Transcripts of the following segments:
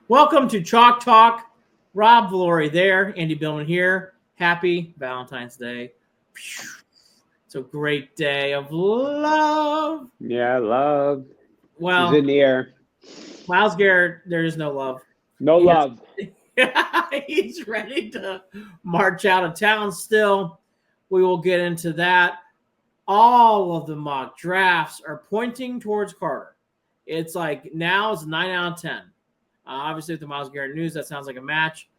Welcome to Chalk Talk. Rob Valore there, Andy Billman here. Happy Valentine's Day. It's a great day of love. Yeah, love Well, is in the air. Myles Garrett, there is no love. No love. He's ready to march out of town still. We will get into that. All of the mock drafts are pointing towards Carter. It's like now it's 9 out of 10. Obviously, with the Myles Garrett news, that sounds like a match.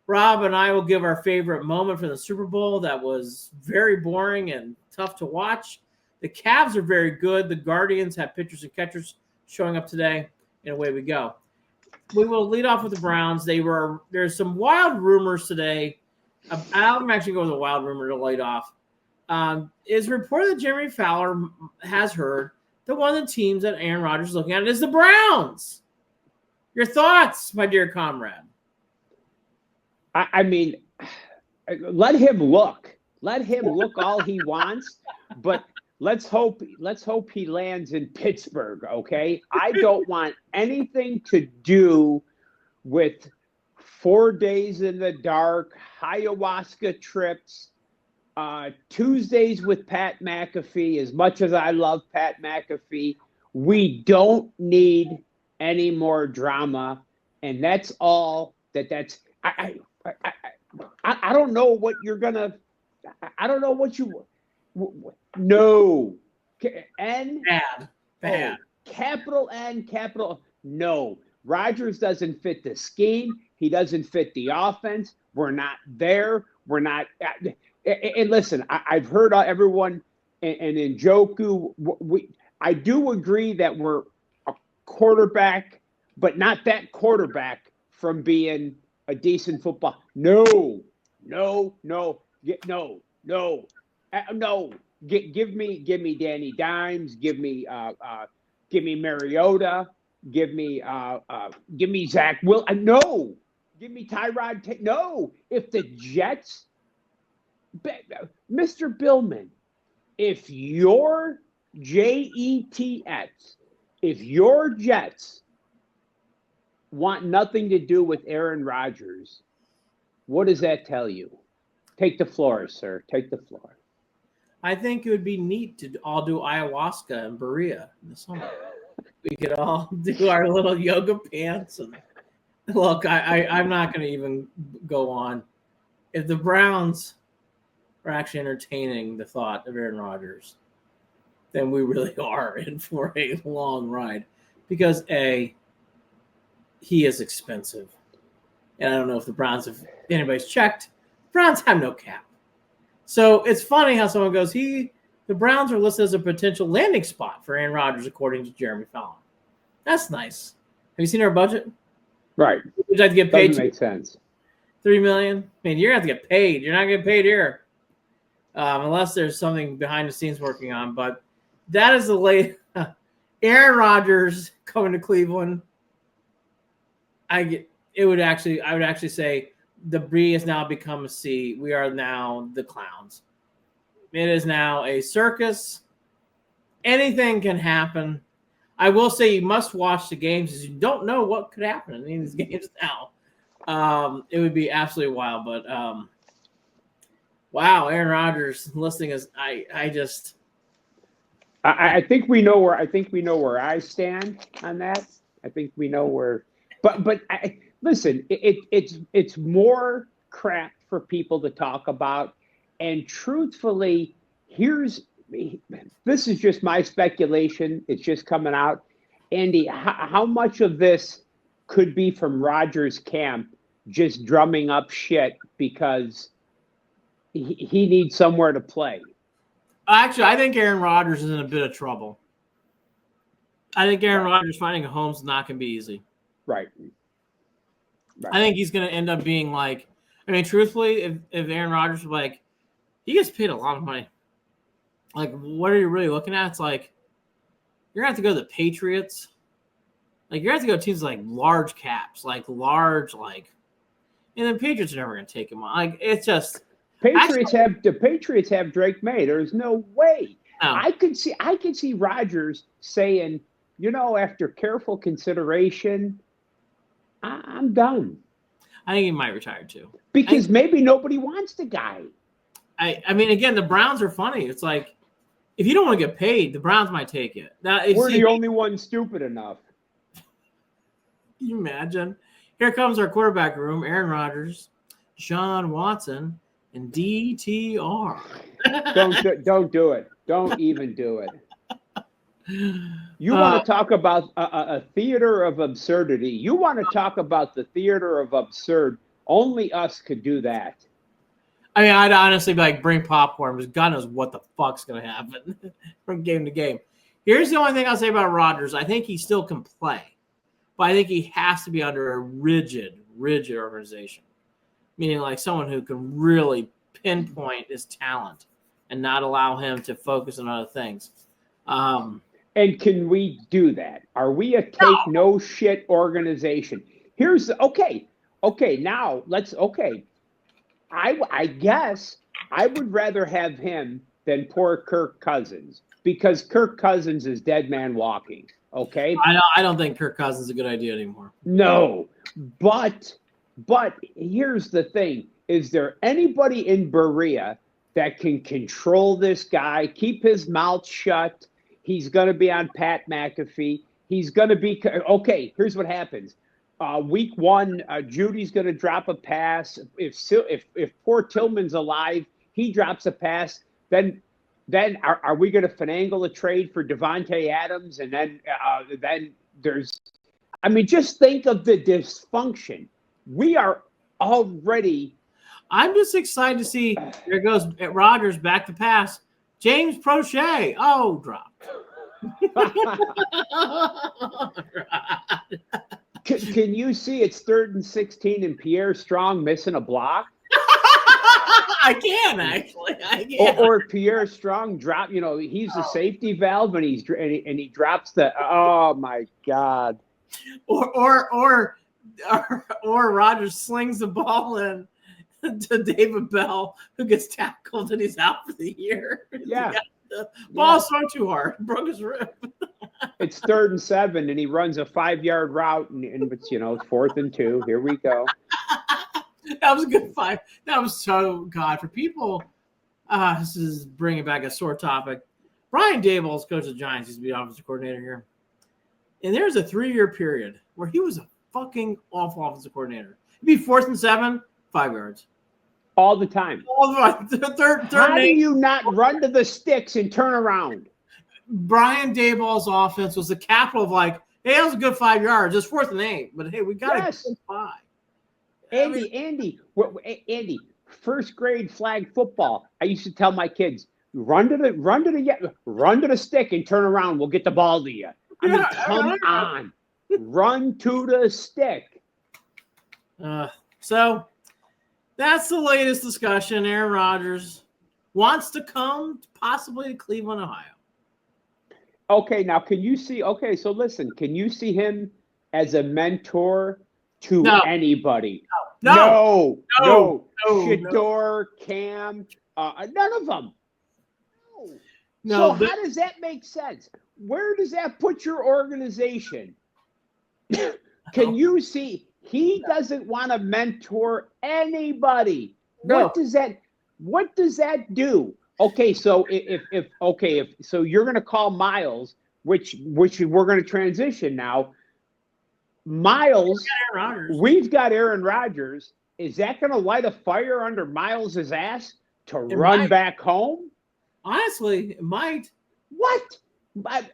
Rob and I will give our favorite moment from the Super Bowl that was very boring and tough to watch. The Cavs are very good. The Guardians have pitchers and catchers showing up today, and away we go. We will lead off with the Browns. There's some wild rumors today. I'm actually going with a wild rumor to lead off. It's reported that Jameis Fowler has heard that one of the teams that Aaron Rodgers is looking at is the Browns. Your thoughts, my dear comrade? I mean, let him look. Let him look all he wants, but let's hope he lands in Pittsburgh, okay? I don't want anything to do with 4 days in the dark, ayahuasca trips, Tuesdays with Pat McAfee. As much as I love Pat McAfee, we don't need any more drama, and that's all. That's I don't know what you're gonna. I don't know what you. No, N Bad. Capital N, capital no. Rodgers doesn't fit the scheme. He doesn't fit the offense. We're not there. We're not. And listen, I've heard everyone and Njoku. I do agree that we're a quarterback, but not that quarterback from being a decent football. No. Give me Danny Dimes. Give me Mariota. Give me Zach Will. No. Give me Tyrod. No. If the Jets, Mr. Billman, if your Jets, if your Jets want nothing to do with Aaron Rodgers, what does that tell you? Take the floor, sir. Take the floor. I think it would be neat to all do ayahuasca in Berea in the summer. We could all do our little yoga pants. And look, I'm not going to even go on. If the Browns are actually entertaining the thought of Aaron Rodgers, then we really are in for a long ride. Because A, he is expensive. And I don't know if the Browns, if anybody's checked, the Browns have no cap. So it's funny how someone goes, the Browns are listed as a potential landing spot for Aaron Rodgers, according to Jeremy Fallon. That's nice. Have you seen our budget? Right. Would you like to get paid? Doesn't make sense. $3 million? I mean, you're going to have to get paid. You're not getting paid here. Unless there's something behind the scenes working on. But that is the late Aaron Rodgers coming to Cleveland. I would actually say the B has now become a C. We are now the clowns. It is now a circus. Anything can happen. I will say you must watch the games because you don't know what could happen in these games now. It would be absolutely wild, but wow, Aaron Rodgers listening is I think we know where I stand on that. I think we know where, but listen, it's more crap for people to talk about, and truthfully, this is just my speculation. It's just coming out. Andy, how much of this could be from Rodgers' camp just drumming up shit because he needs somewhere to play? Actually, I think Aaron Rodgers is in a bit of trouble. I think Aaron Rodgers finding a home is not going to be easy. Right. I think he's going to end up being like, I mean, truthfully, if Aaron Rodgers was like, he gets paid a lot of money. Like, what are you really looking at? It's like, you're going to have to go to the Patriots. Like, you're going to have to go to teams like large caps, and then Patriots are never going to take him on. Like, it's just. The Patriots have Drake May. There's no way. No. I could see Rodgers saying, after careful consideration, I'm done. I think he might retire too. Because maybe nobody wants the guy. I mean, again, the Browns are funny. It's like, if you don't want to get paid, the Browns might take it. Now, we're the only ones stupid enough. Can you imagine? Here comes our quarterback room: Aaron Rodgers, Sean Watson, and DTR. Don't do it. Don't even do it. You want to talk about a theater of absurdity. You want to talk about the theater of absurd. Only us could do that. I mean, I'd honestly be like, bring popcorn, because God knows what the fuck's going to happen from game to game. Here's the only thing I'll say about Rodgers. I think he still can play, but I think he has to be under a rigid organization, meaning like someone who can really pinpoint his talent and not allow him to focus on other things. And can we do that? Are we a no shit organization? Now let's I guess I would rather have him than poor Kirk Cousins, because Kirk Cousins is dead man walking. Okay. I don't think Kirk Cousins is a good idea anymore. No, but here's the thing. Is there anybody in Berea that can control this guy, keep his mouth shut? He's going to be on Pat McAfee. He's going to be – okay, here's what happens. Week 1, Judy's going to drop a pass. If poor Tillman's alive, he drops a pass. Then are we going to finagle a trade for Devontae Adams? And then there's – I mean, just think of the dysfunction. We are already – I'm just excited to see – there goes Rodgers back to pass. James Prochet. Oh, dropped. Can you see it's 3rd and 16 and Pierre Strong missing a block? I can actually. I can. Or Pierre Strong drop. You know, he's the safety valve, and he drops the. Oh my God. Or Rodgers slings the ball in to David Bell, who gets tackled and he's out for the year. Yeah. The ball swung too hard, broke his rib. It's 3rd and 7, and he runs a 5-yard route, and it's 4th and 2. Here we go. That was a good 5. That was so God for people. This is bringing back a sore topic. Brian Daboll's coach of the Giants. He's the offensive coordinator here, and there's a 3-year period where he was a fucking awful offensive coordinator. It'd be 4th and 7, 5 yards. All the time. All the time. Third How do you not run to the sticks and turn around? Brian Daboll's offense was the capital of like, hey, that was a good 5 yards. It's 4th and 8, but hey, we got a good 5. Andy, first grade flag football. I used to tell my kids, run to the stick and turn around. We'll get the ball to you. I mean, come on, run to the stick. So that's the latest discussion. Aaron Rodgers wants to come possibly to Cleveland, Ohio. Okay, now can you see? Okay, so listen, can you see him as a mentor to anybody? No. Shador, Cam, none of them. No. So how does that make sense? Where does that put your organization? Can you see? He doesn't want to mentor anybody. No. What does that do? Okay, so if you're going to call Myles, which we're going to transition now. Myles, we've got Aaron Rodgers. Is that going to light a fire under Myles' ass to run back home? Honestly, it might. What?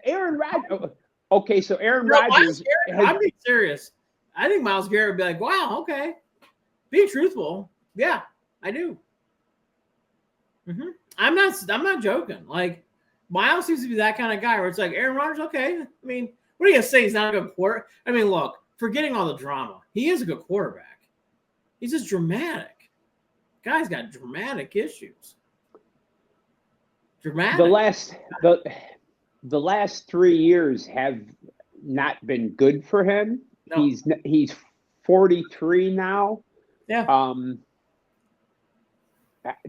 Aaron Rodgers. Okay, so Aaron Rodgers. I'm being serious. I think Myles Garrett would be like, wow, okay. Be truthful. Yeah, I do. Mm-hmm. I'm not joking. Like, Myles seems to be that kind of guy where it's like, Aaron Rodgers, okay. I mean, what are you going to say? He's not a good quarterback? I mean, look, forgetting all the drama, he is a good quarterback. He's just dramatic. Guy's got dramatic issues. Dramatic. The last 3 years have not been good for him. No. He's 43 now. Yeah.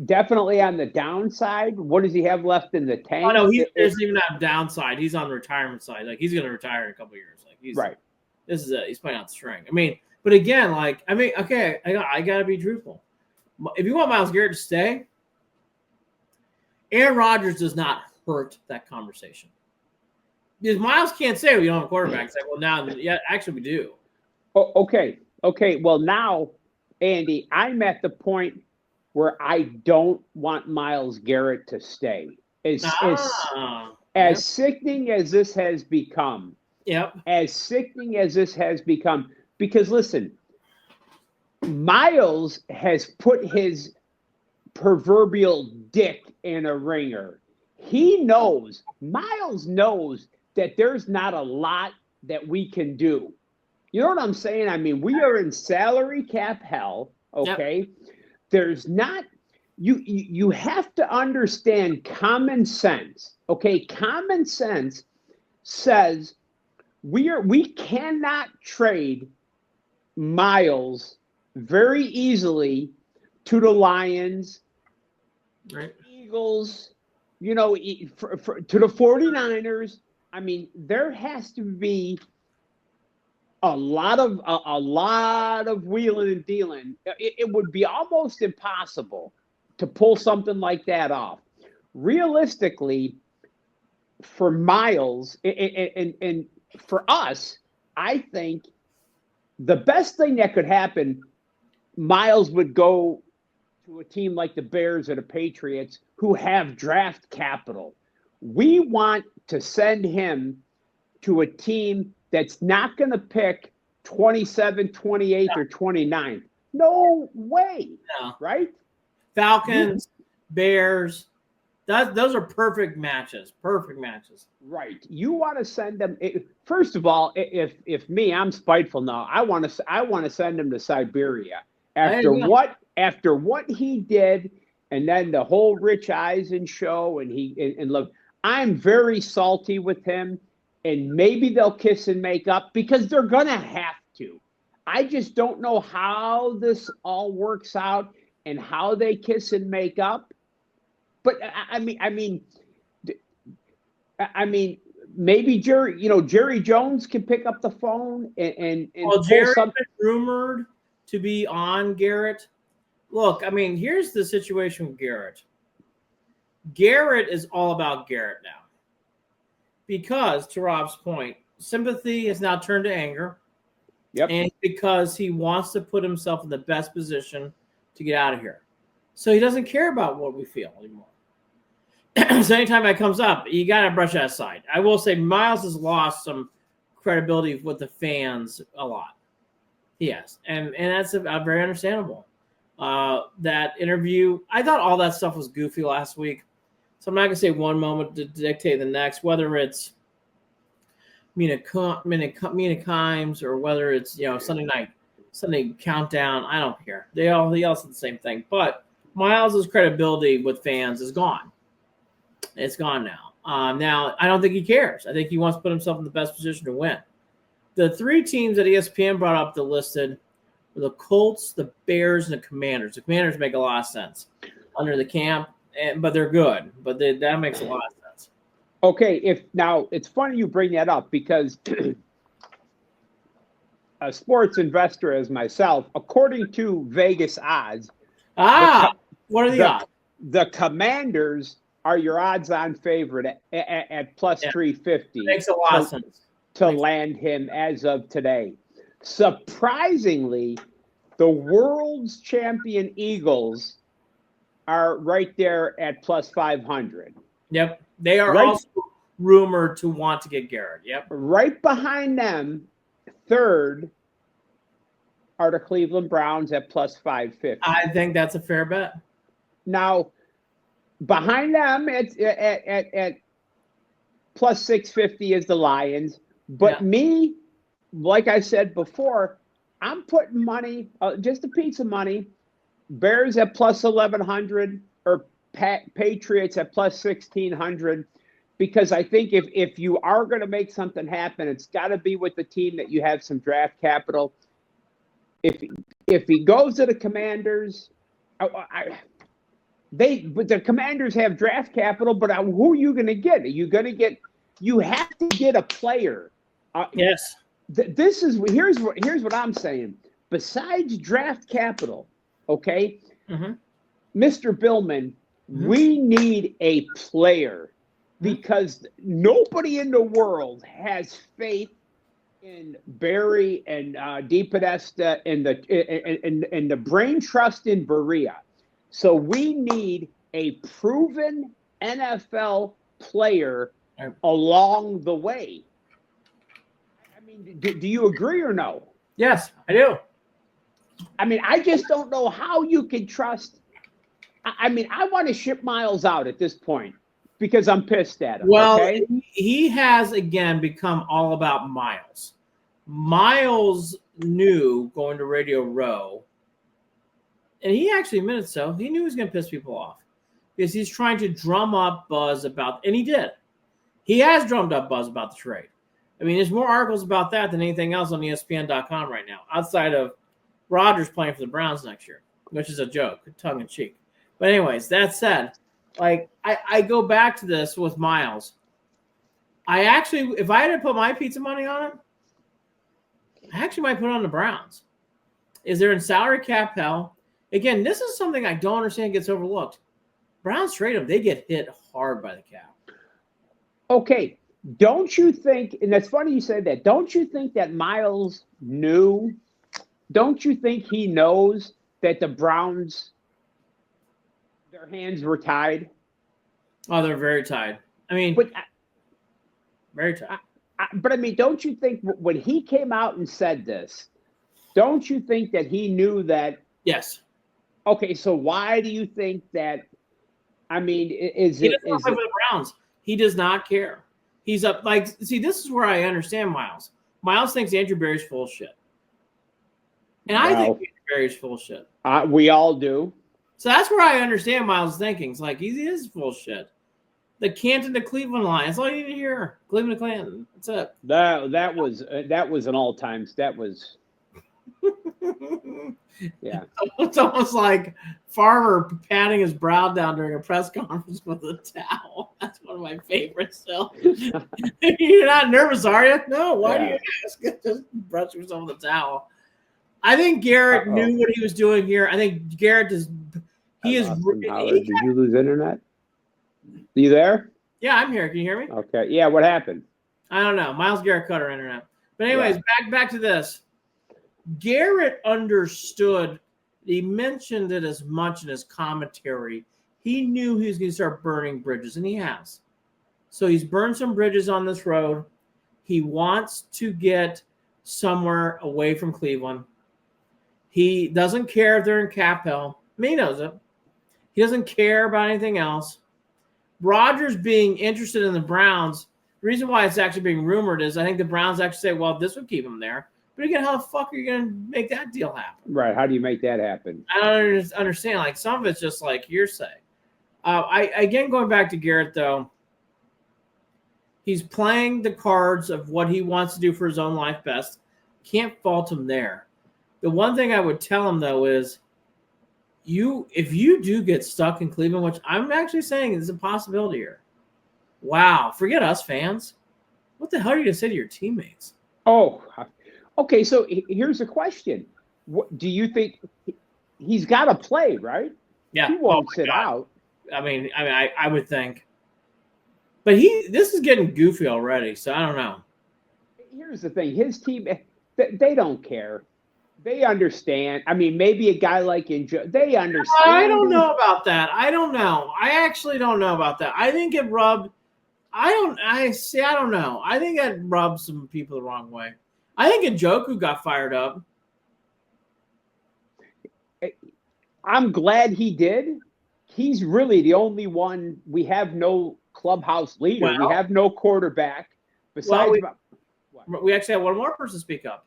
Definitely on the downside. What does he have left in the tank? Oh no, there's even a downside. He's on the retirement side. Like, he's going to retire in a couple of years. Like, he's right. This is he's playing out the string. I mean, But again, like, I mean, okay, I got to be truthful. If you want Myles Garrett to stay, Aaron Rodgers does not hurt that conversation. Because Myles can't say we don't have a quarterback. It's like, well, now, yeah, actually we do. Oh, okay. Well, now, Andy, I'm at the point where I don't want Myles Garrett to stay. As sickening as this has become. Yep. As sickening as this has become. Because, listen, Myles has put his proverbial dick in a ringer. Myles knows that there's not a lot that we can do. You know what I'm saying? I mean, we are in salary cap hell, okay? Yep. There's not you have to understand common sense. Okay, common sense says we cannot trade Myles very easily to the Lions, right. Eagles, to the 49ers. I mean, there has to be a lot of wheeling and dealing. It would be almost impossible to pull something like that off. Realistically, for Myles and for us, I think the best thing that could happen, Myles would go to a team like the Bears or the Patriots who have draft capital. We want to send him to a team that's not going to pick 27th, 28th, or 29th. No way. No. Right? Falcons, Bears. Those are perfect matches. Perfect matches. Right. You want to send them. First of all, if me, I'm spiteful now. I want to send him to Siberia after what he did, and then the whole Rich Eisen show, and look, I'm very salty with him. And maybe they'll kiss and make up because they're going to have to. I just don't know how this all works out and how they kiss and make up. But I mean, maybe Jerry Jones can pick up the phone and well, Jerry's been rumored to be on Garrett. Look, I mean, here's the situation with Garrett. Garrett is all about Garrett now. Because, to Rob's point, sympathy has now turned to anger. Yep. And because he wants to put himself in the best position to get out of here. So he doesn't care about what we feel anymore. So anytime that comes up, you got to brush that aside. I will say Myles has lost some credibility with the fans a lot. He has. And that's very understandable. That interview, I thought all that stuff was goofy last week. So I'm not going to say one moment to dictate the next, whether it's Mina Kimes or whether it's, Sunday countdown. I don't care. They all said the same thing. But Myles' credibility with fans is gone. It's gone now. Now, I don't think he cares. I think he wants to put himself in the best position to win. The three teams that ESPN brought up that listed were the Colts, the Bears, and the Commanders. The Commanders make a lot of sense under the camp. But they're good. But that makes a lot of sense. Okay, now it's funny you bring that up because a sports investor as myself, according to Vegas odds, what are the odds? The Commanders are your odds-on favorite at plus 350. Makes a lot of sense to land him as of today. Surprisingly, the world's champion Eagles are right there at plus 500. Yep. They are also rumored to want to get Garrett. Yep. Right behind them, third, are the Cleveland Browns at plus 550. I think that's a fair bet. Now, behind them at plus 650 is the Lions. But me, like I said before, I'm putting money, just a piece of money, Bears at plus 1,100 or Patriots at plus 1,600, because I think if you are going to make something happen, it's got to be with the team that you have some draft capital. If he goes to the Commanders, but the Commanders have draft capital, but who are you going to get? You have to get a player. Yes. Here's what I'm saying. besides draft capital, okay, Mm-hmm. Mr. Billman, Mhm. we need a player because nobody in the world has faith in Barry and DePodesta and the brain trust in Berea. So we need a proven NFL player along the way. I mean, do you agree or no? Yes, I do. I mean, I just don't know how you can trust. I mean, I want to ship Myles out at this point because I'm pissed at him. Well, Okay? he has again become all about Myles. Myles knew going to Radio Row, and he actually admitted so. He knew he was going to piss people off because he's trying to drum up buzz about, and he did. He has drummed up buzz about the trade. I mean, there's more articles about that than anything else on ESPN.com right now, outside of Rodgers playing for the Browns next year, which is a joke, tongue in cheek. But anyways, that said, like I go back to this with Myles. I actually, if I had to put my pizza money on it, I actually might put it on the Browns. Is there in salary cap hell? Again, this is something I don't understand gets overlooked. Browns trade them, they get hit hard by the cap. Okay. Don't you think, and that's funny you said that, don't you think that Myles knew? Don't you think he knows that the Browns, their hands were tied? Oh, they're very tied. I mean, very tied. But I mean, don't you think when he came out and said this, don't you think that he knew that? Yes. Okay, so why do you think that? I mean, he doesn't play for the Browns. He does not care. He's up. Like, see, this is where I understand Myles. Myles thinks Andrew Berry's full of shit, and I think Andrew Berry's full of shit. We all do. So that's where I understand Myles' thinking. It's like he is full of shit. The Canton to Cleveland line. That's all you need to hear. Cleveland to Canton. That's it. That was an all-time. That was. Yeah. It's almost like Farmer patting his brow down during a press conference with a towel. That's one of my favorites still. You're not nervous, are you? No. Why do you ask? Just brush yourself with a towel. I think Garrett knew what he was doing here. I think Garrett is. He is. Did you lose internet? Are you there? Yeah, I'm here. Can you hear me? Okay. Yeah. What happened? I don't know. Myles Garrett cut our internet. But anyways, back to this. Garrett understood. He mentioned it as much in his commentary. He knew he was going to start burning bridges, and he has. So he's burned some bridges on this road. He wants to get somewhere away from Cleveland. He doesn't care if they're in cap hell. I mean, he knows it. He doesn't care about anything else. Rodgers being interested in the Browns, the reason why it's actually being rumored is I think the Browns actually say, well, this would keep him there. But again, how the fuck are you going to make that deal happen? Right. How do you make that happen? I don't understand. Like, some of it's just like hearsay. Again, going back to Garrett, though, he's playing the cards of what he wants to do for his own life best. Can't fault him there. The one thing I would tell him, though, is if you do get stuck in Cleveland, which I'm actually saying is a possibility here. Wow. Forget us fans. What the hell are you going to say to your teammates? Oh, okay. So here's a question. What do you think he's got to play, right? Yeah. He won't sit out. I mean, I would think. But this is getting goofy already, so I don't know. Here's the thing. His team, they don't care. They understand. I mean, maybe a guy like they understand. I don't know about that. I don't know. I actually don't know about that. I think it rubbed. I don't know. I think that rubbed some people the wrong way. I think Njoku got fired up. I'm glad he did. He's really the only one. We have no clubhouse leader. We have no quarterback. Besides, we actually have one more person speak up.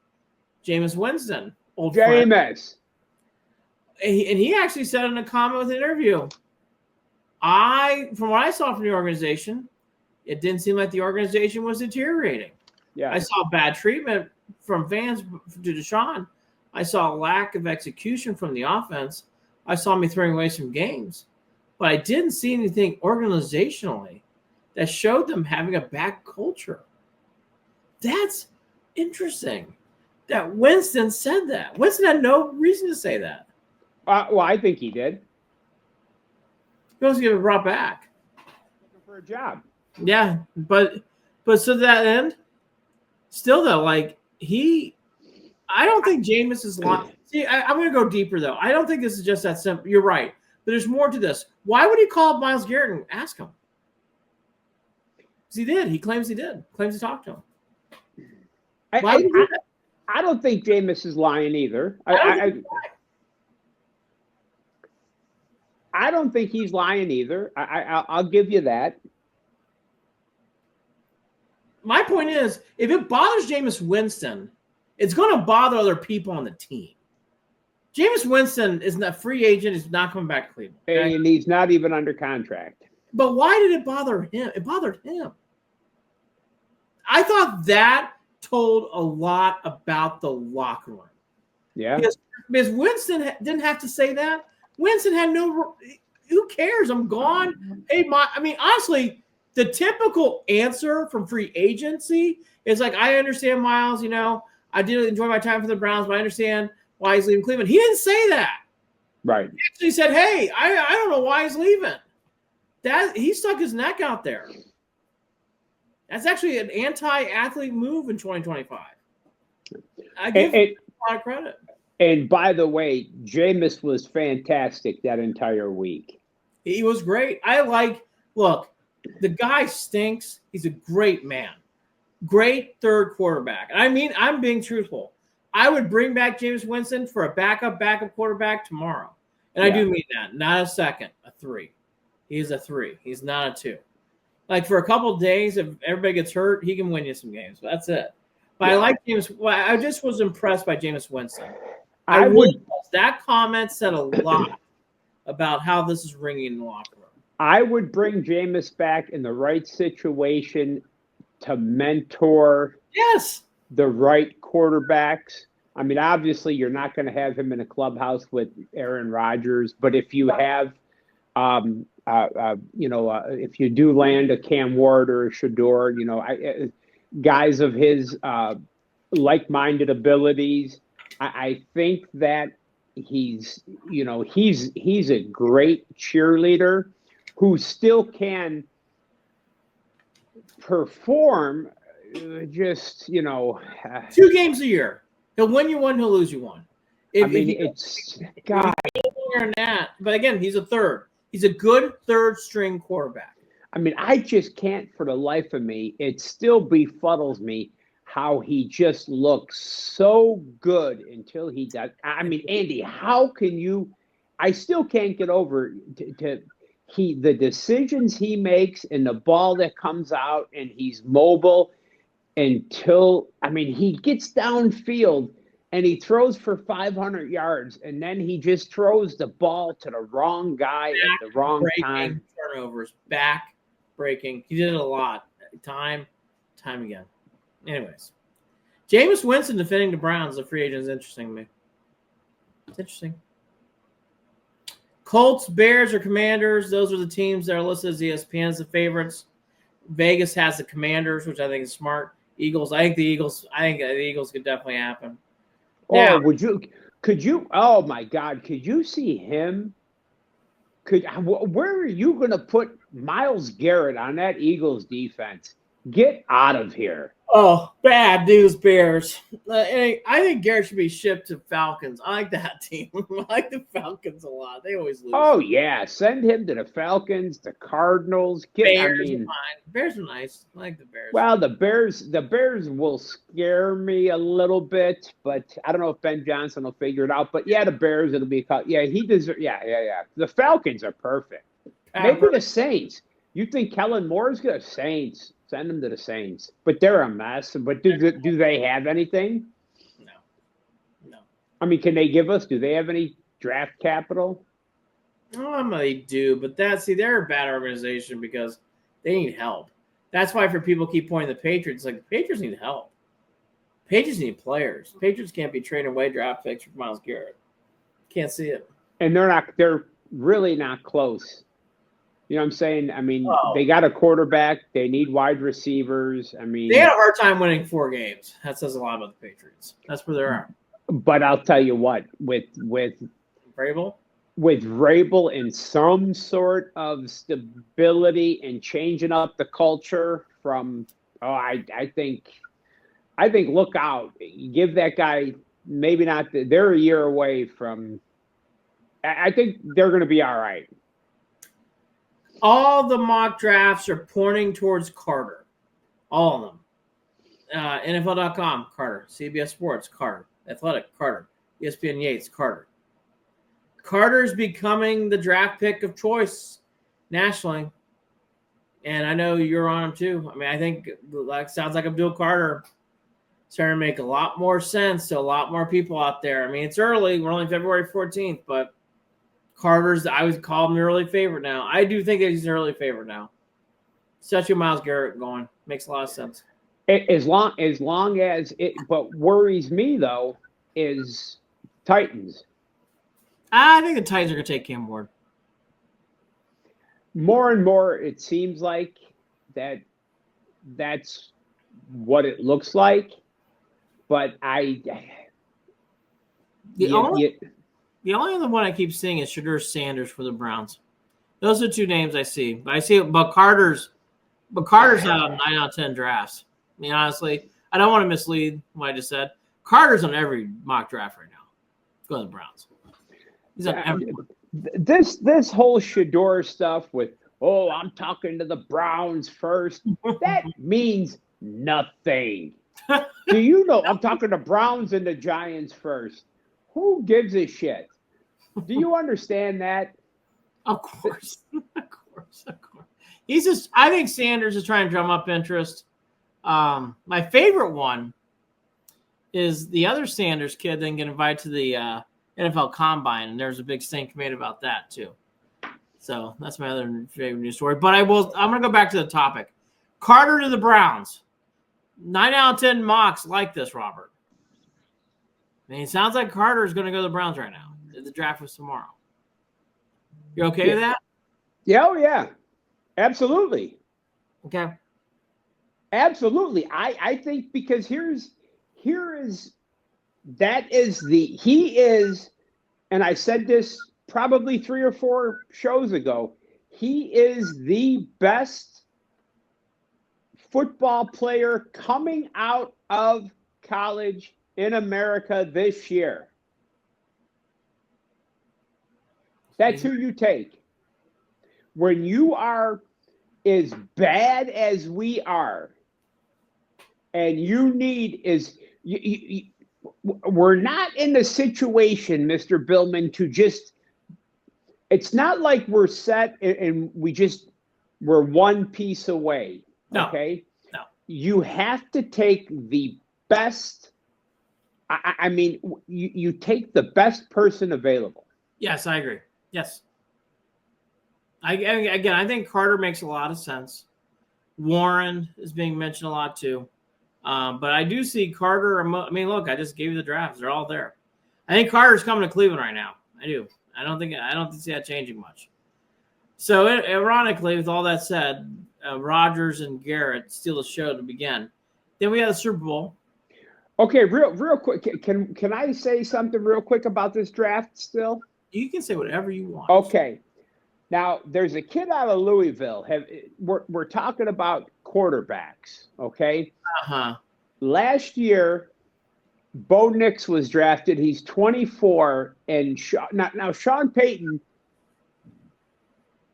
Jameis Winston, old friend. And he actually said in a comment with an interview, from what I saw from the organization, it didn't seem like the organization was deteriorating. Yeah, I saw bad treatment from fans to Deshaun. I saw a lack of execution from the offense. I saw me throwing away some games. But I didn't see anything organizationally that showed them having a bad culture. That's interesting that Winston said that. Winston had no reason to say that. Well, I think he did. He wants to get it brought back. Looking for a job. Yeah, but so to that end, still though, like I don't think Jameis is lying. See, I'm going to go deeper though. I don't think this is just that simple. You're right, but there's more to this. Why would he call up Myles Garrett and ask him? Because he did. He claims he did. Claims he talked to him. Why would he do that? I don't think Jameis is lying either. I don't think he's lying either. I'll give you that. My point is, if it bothers Jameis Winston, it's going to bother other people on the team. Jameis Winston is not free agent. He's not coming back to Cleveland. Okay? And he's not even under contract. But why did it bother him? It bothered him. I thought that told a lot about the locker room. Yeah. Because Winston didn't have to say that. Winston had no – who cares? I'm gone. Hey, honestly, the typical answer from free agency is like, I understand, Myles, I did enjoy my time for the Browns, but I understand why he's leaving Cleveland. He didn't say that. Right. He actually said, hey, I don't know why he's leaving. He stuck his neck out there. That's actually an anti-athlete move in 2025. I give him a lot of credit. And by the way, Jameis was fantastic that entire week. He was great. Look, the guy stinks. He's a great man. Great third quarterback. And I'm being truthful. I would bring back Jameis Winston for a backup quarterback tomorrow. And I do mean that. Not a second, a 3. He's a 3. He's not a 2. Like for a couple of days, if everybody gets hurt, he can win you some games. But that's it. But I like Jameis. I just was impressed by Jameis Winston. That comment said a lot about how this is ringing in the locker room. I would bring Jameis back in the right situation to mentor the right quarterbacks. I mean, obviously, you're not going to have him in a clubhouse with Aaron Rodgers, but if you have, if you do land a Cam Ward or a Shador, guys of his like-minded abilities, I think that he's a great cheerleader who still can perform. 2 games a year. He'll win you one, he'll lose you one. It's God. But again, he's a third. He's a good third-string quarterback. I just can't for the life of me. It still befuddles me how he just looks so good until he does. Andy, how can you? I still can't get over the decisions he makes and the ball that comes out, and he's mobile until he gets downfield and he throws for 500 yards, and then he just throws the ball to the wrong guy at the wrong time. Turnovers, back breaking. He did it a lot, time again. Anyways, Jameis Winston defending the Browns, the free agent, is interesting to me. It's interesting. Colts, Bears, or Commanders, those are the teams that are listed as ESPN as the favorites. Vegas has the Commanders, which I think is smart. Eagles, I think the Eagles could definitely happen. Now, could you, oh my God, could you see him? Where are you going to put Myles Garrett on that Eagles defense? Get out of here. Oh, bad news, Bears. I think Garrett should be shipped to Falcons. I like that team. I like the Falcons a lot. They always lose. Oh, yeah. Send him to the Falcons, the Cardinals. Bears are fine. Bears are nice. I like the Bears. Well, the Bears will scare me a little bit, but I don't know if Ben Johnson will figure it out. But, yeah, the Bears, it'll be – yeah, he deserves – yeah. The Falcons are perfect. Maybe the Saints. You think Kellen Moore is good? Saints. Send them to the Saints. But they're a mess. But do they have anything? No. Can they give us – do they have any draft capital? They do. But they're a bad organization because they need help. That's why for people keep pointing the Patriots, like the Patriots need help. Patriots need players. Patriots can't be trading away draft picks for Myles Garrett. Can't see it. And they're really not close. You know what I'm saying? I mean, Oh. they got a quarterback. They need wide receivers. I mean, They had a hard time winning 4 games. That says a lot about the Patriots. That's where they're at. but I'll tell you what, with Vrabel? with Vrabel in some sort of stability and changing up the culture from, I think look out. Give that guy maybe not. They're a year away from. I think they're going to be all right. All the mock drafts are pointing towards Carter. All of them. NFL.com, Carter. CBS Sports, Carter. Athletic, Carter. ESPN Yates, Carter. Carter's becoming the draft pick of choice nationally. And I know you're on him too. I mean, I think sounds like Abdul Carter starting to make a lot more sense to a lot more people out there. I mean, it's early. We're only February 14th, but Carter's, I would call him the early favorite now. I do think that he's an early favorite now. Especially Myles Garrett going. Makes a lot of sense. As long as it, what worries me though is Titans. I think the Titans are going to take Cam Ward. More and more, it seems like that's what it looks like. But the only other one I keep seeing is Shadur Sanders for the Browns. Those are 2 names I see. But Carter's out of 9 out of 10 drafts. I mean, honestly, I don't want to mislead what I just said. Carter's on every mock draft right now. Go to the Browns. He's on every. This whole Shador stuff with, I'm talking to the Browns first. That means nothing. Do you know I'm talking to Browns and the Giants first? Who gives a shit? Do you understand that? Of course. Of course. I think Sanders is trying to drum up interest. My favorite one is the other Sanders kid then get invited to the NFL Combine, and there's a big stink made about that too. So that's my other favorite news story. But I'm going to go back to the topic. Carter to the Browns. 9 out of 10 mocks like this, Robert. I mean, it sounds like Carter is going to go to the Browns right now. The draft was tomorrow. You okay with that? Yeah, oh yeah. Absolutely. Okay. Absolutely. I think because he is, and I said this probably 3 or 4 shows ago, he is the best football player coming out of college in America this year. That's who you take. When you are as bad as we are, and you need we're not in the situation, Mr. Billman, to just, it's not like we're set and we're one piece away. No. Okay? No. You have to take the best. I mean, you take the best person available. Yes, I agree. Yes. I think Carter makes a lot of sense. Warren is being mentioned a lot too. But I do see Carter. I mean, look, I just gave you the drafts. They're all there. I think Carter's coming to Cleveland right now. I do. I don't see that changing much. So ironically, with all that said, Rodgers and Garrett steal the show to begin. Then we had the Super Bowl. Okay, real quick. Can I say something real quick about this draft still? You can say whatever you want. Okay. Now, there's a kid out of Louisville. We're talking about quarterbacks, okay? Uh-huh. Last year, Bo Nix was drafted. He's 24. And now Sean Payton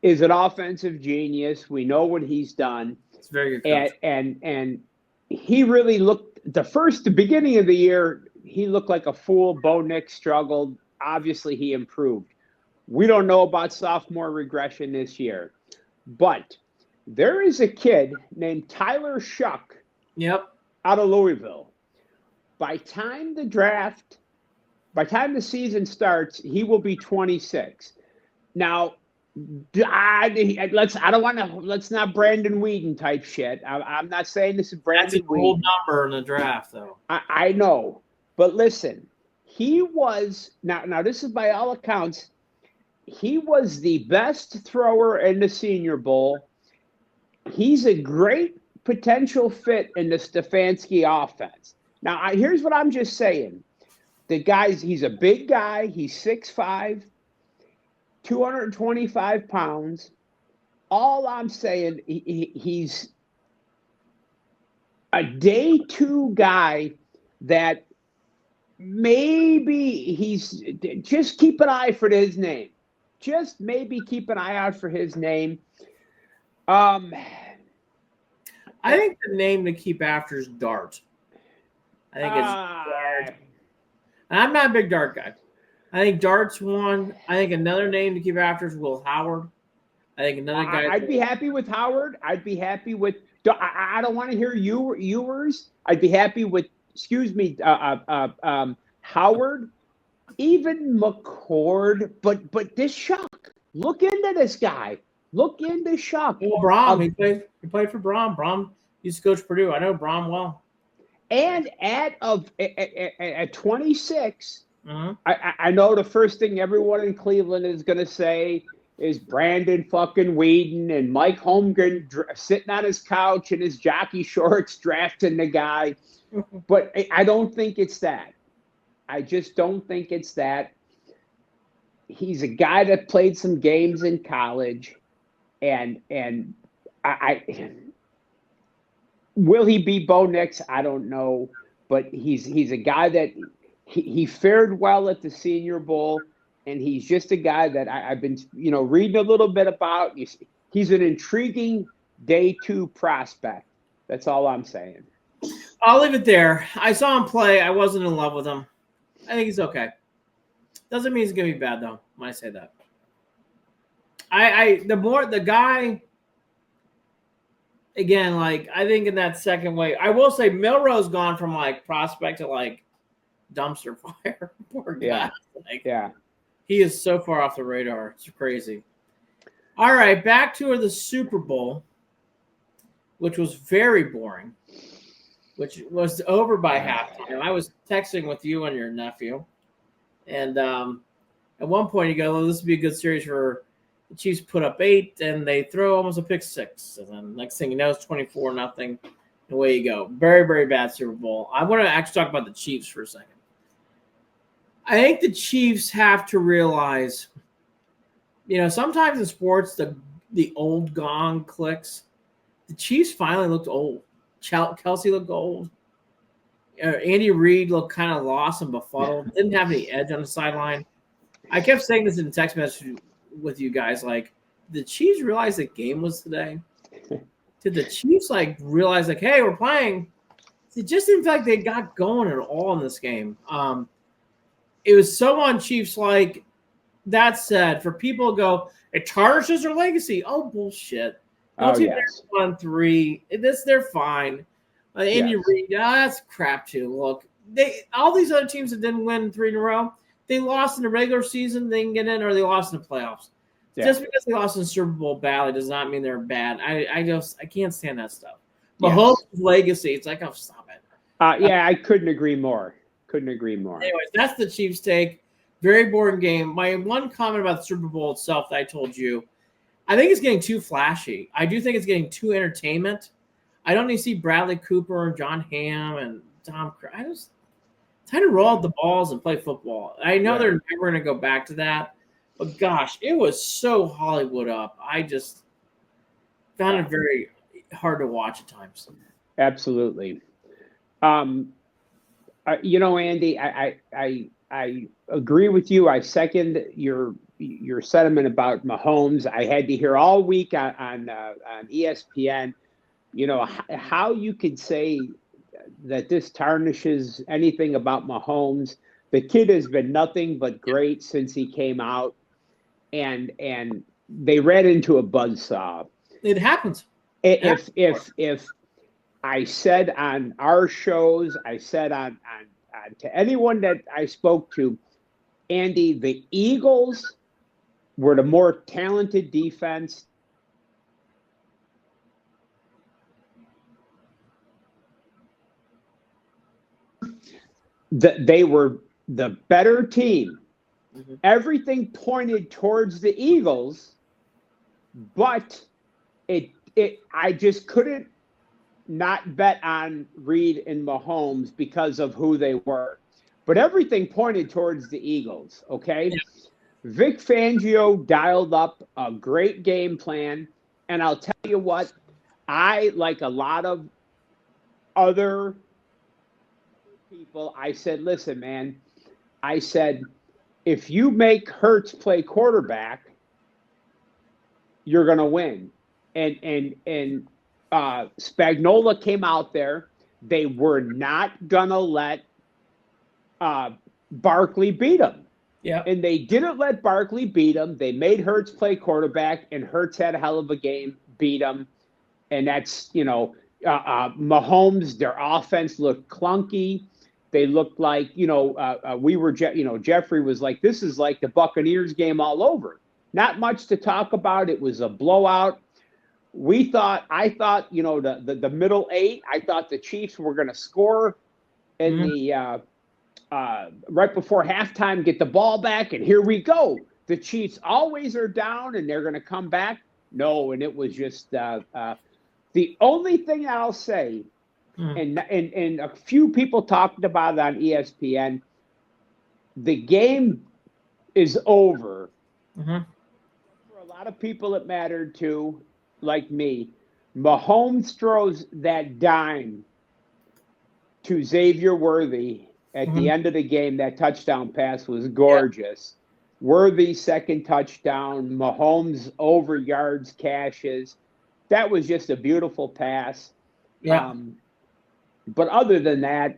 is an offensive genius. We know what he's done. It's very good. And he really looked, the beginning of the year, he looked like a fool. Bo Nix struggled. Obviously, he improved. We don't know about sophomore regression this year. But there is a kid named Tyler Shuck out of Louisville. By time the season starts, he will be 26. Now, let's not Brandon Whedon type shit. I'm not saying this is Brandon Whedon. That's a cool number in the draft, though. I know. But listen, he was, now this is by all accounts, he was the best thrower in the Senior Bowl. He's a great potential fit in the Stefanski offense. Now, here's what I'm just saying. He's a big guy. He's 6'5", 225 pounds. All I'm saying, he's a day 2 guy that maybe just keep an eye for his name. Just maybe keep an eye out for his name. I think the name to keep after is Dart. I think it's Dart. And I'm not a big Dart guy. I think Dart's one. I think another name to keep after is Will Howard. I think another guy. I'd be happy with Howard. I'd be happy with. I don't want to hear yours. I'd be happy with. Excuse me, Howard, even McCord. But this Shock. Look into this guy. Look into Shock. Well, Brom. He played for Brom. Brom used to coach Purdue. I know Brom well. And at 26, I know the first thing everyone in Cleveland is going to say is Brandon fucking Whedon and Mike Holmgren sitting on his couch in his jockey shorts drafting the guy. But I don't think it's that. I just don't think it's that. He's a guy that played some games in college, and I will he be Bo Nix? I don't know, but he's a guy that he fared well at the Senior Bowl, and he's just a guy that I've been reading a little bit about. He's an intriguing day 2 prospect. That's all I'm saying. I'll leave it there. I saw him play. I wasn't in love with him. I think he's okay. Doesn't mean he's gonna be bad though. When I say that, the guy. Again, like I think in that second wave, I will say Milrow's gone from like prospect to like dumpster fire. Poor guy. Yeah. He is so far off the radar. It's crazy. All right, back to the Super Bowl, which was very boring, which was over by halftime. I was texting with you and your nephew, and at one point you go, "Oh, this would be a good series for." The Chiefs put up 8, and they throw almost a pick 6. And then next thing you know, it's 24-0. Away you go. Very, very bad Super Bowl. I want to actually talk about the Chiefs for a second. I think the Chiefs have to realize, sometimes in sports, the old gong clicks. The Chiefs finally looked old. Kelsey looked old. Andy Reid looked kind of lost and befuddled. Didn't have any edge on the sideline. I kept saying this in text message with you guys, like, the Chiefs realize the game was today? Did the Chiefs realize hey, we're playing? It just didn't feel like they got going at all in this game. It was so on Chiefs. That said, for people to go, it tarnishes their legacy. Oh, bullshit. Yes. 1-3. They're fine. Andy Reid, that's crap too. Look, all these other teams that didn't win 3 in a row, they lost in the regular season, they can get in, or they lost in the playoffs. Yeah. Just because they lost in the Super Bowl badly does not mean they're bad. I can't stand that stuff. Mahomes' legacy, it's like, oh, stop it. I couldn't agree more. Anyways, that's the Chiefs' take. Very boring game. My one comment about the Super Bowl itself that I told you, I think it's getting too flashy. I do think it's getting too entertainment. I don't need to see Bradley Cooper and John Hamm and Tom Cruise. Time to roll out the balls and play football. I know they're never going to go back to that, but gosh, it was so Hollywood up. I just found it very hard to watch at times. Absolutely. Andy, I agree with you. I second your sentiment about Mahomes. I had to hear all week on ESPN, how you could say that this tarnishes anything about Mahomes. The kid has been nothing but great since he came out, and they ran into a buzzsaw. It happens. If I said on our shows, I said on to anyone that I spoke to, Andy, the Eagles were the more talented defense. They were the better team Everything pointed towards the Eagles, but I just couldn't not bet on Reed and Mahomes because of who they were. But everything pointed towards the Eagles, okay? Yeah. Vic Fangio dialed up a great game plan, and I'll tell you what, I, like a lot of other people, I said, listen, man, I said, if you make Hurts play quarterback, you're going to win. And Spagnuolo came out there. They were not going to let Barkley beat him. Yeah. And they didn't let Barkley beat him. They made Hurts play quarterback, and Hurts had a hell of a game, beat him. And that's, Mahomes, their offense looked clunky. They looked like, Jeffrey was like, this is like the Buccaneers game all over. Not much to talk about. It was a blowout. I thought, the middle eight, I thought the Chiefs were going to score in the right before halftime, get the ball back, and here we go. The Chiefs always are down, and they're going to come back. No, and it was just the only thing I'll say, and a few people talked about it on ESPN, the game is over. For a lot of people it mattered to, like me. Mahomes throws that dime to Xavier Worthy at the end of the game. That touchdown pass was gorgeous. Yeah. Worthy second touchdown. Mahomes over yards, cashes. That was just a beautiful pass. Yeah. But other than that,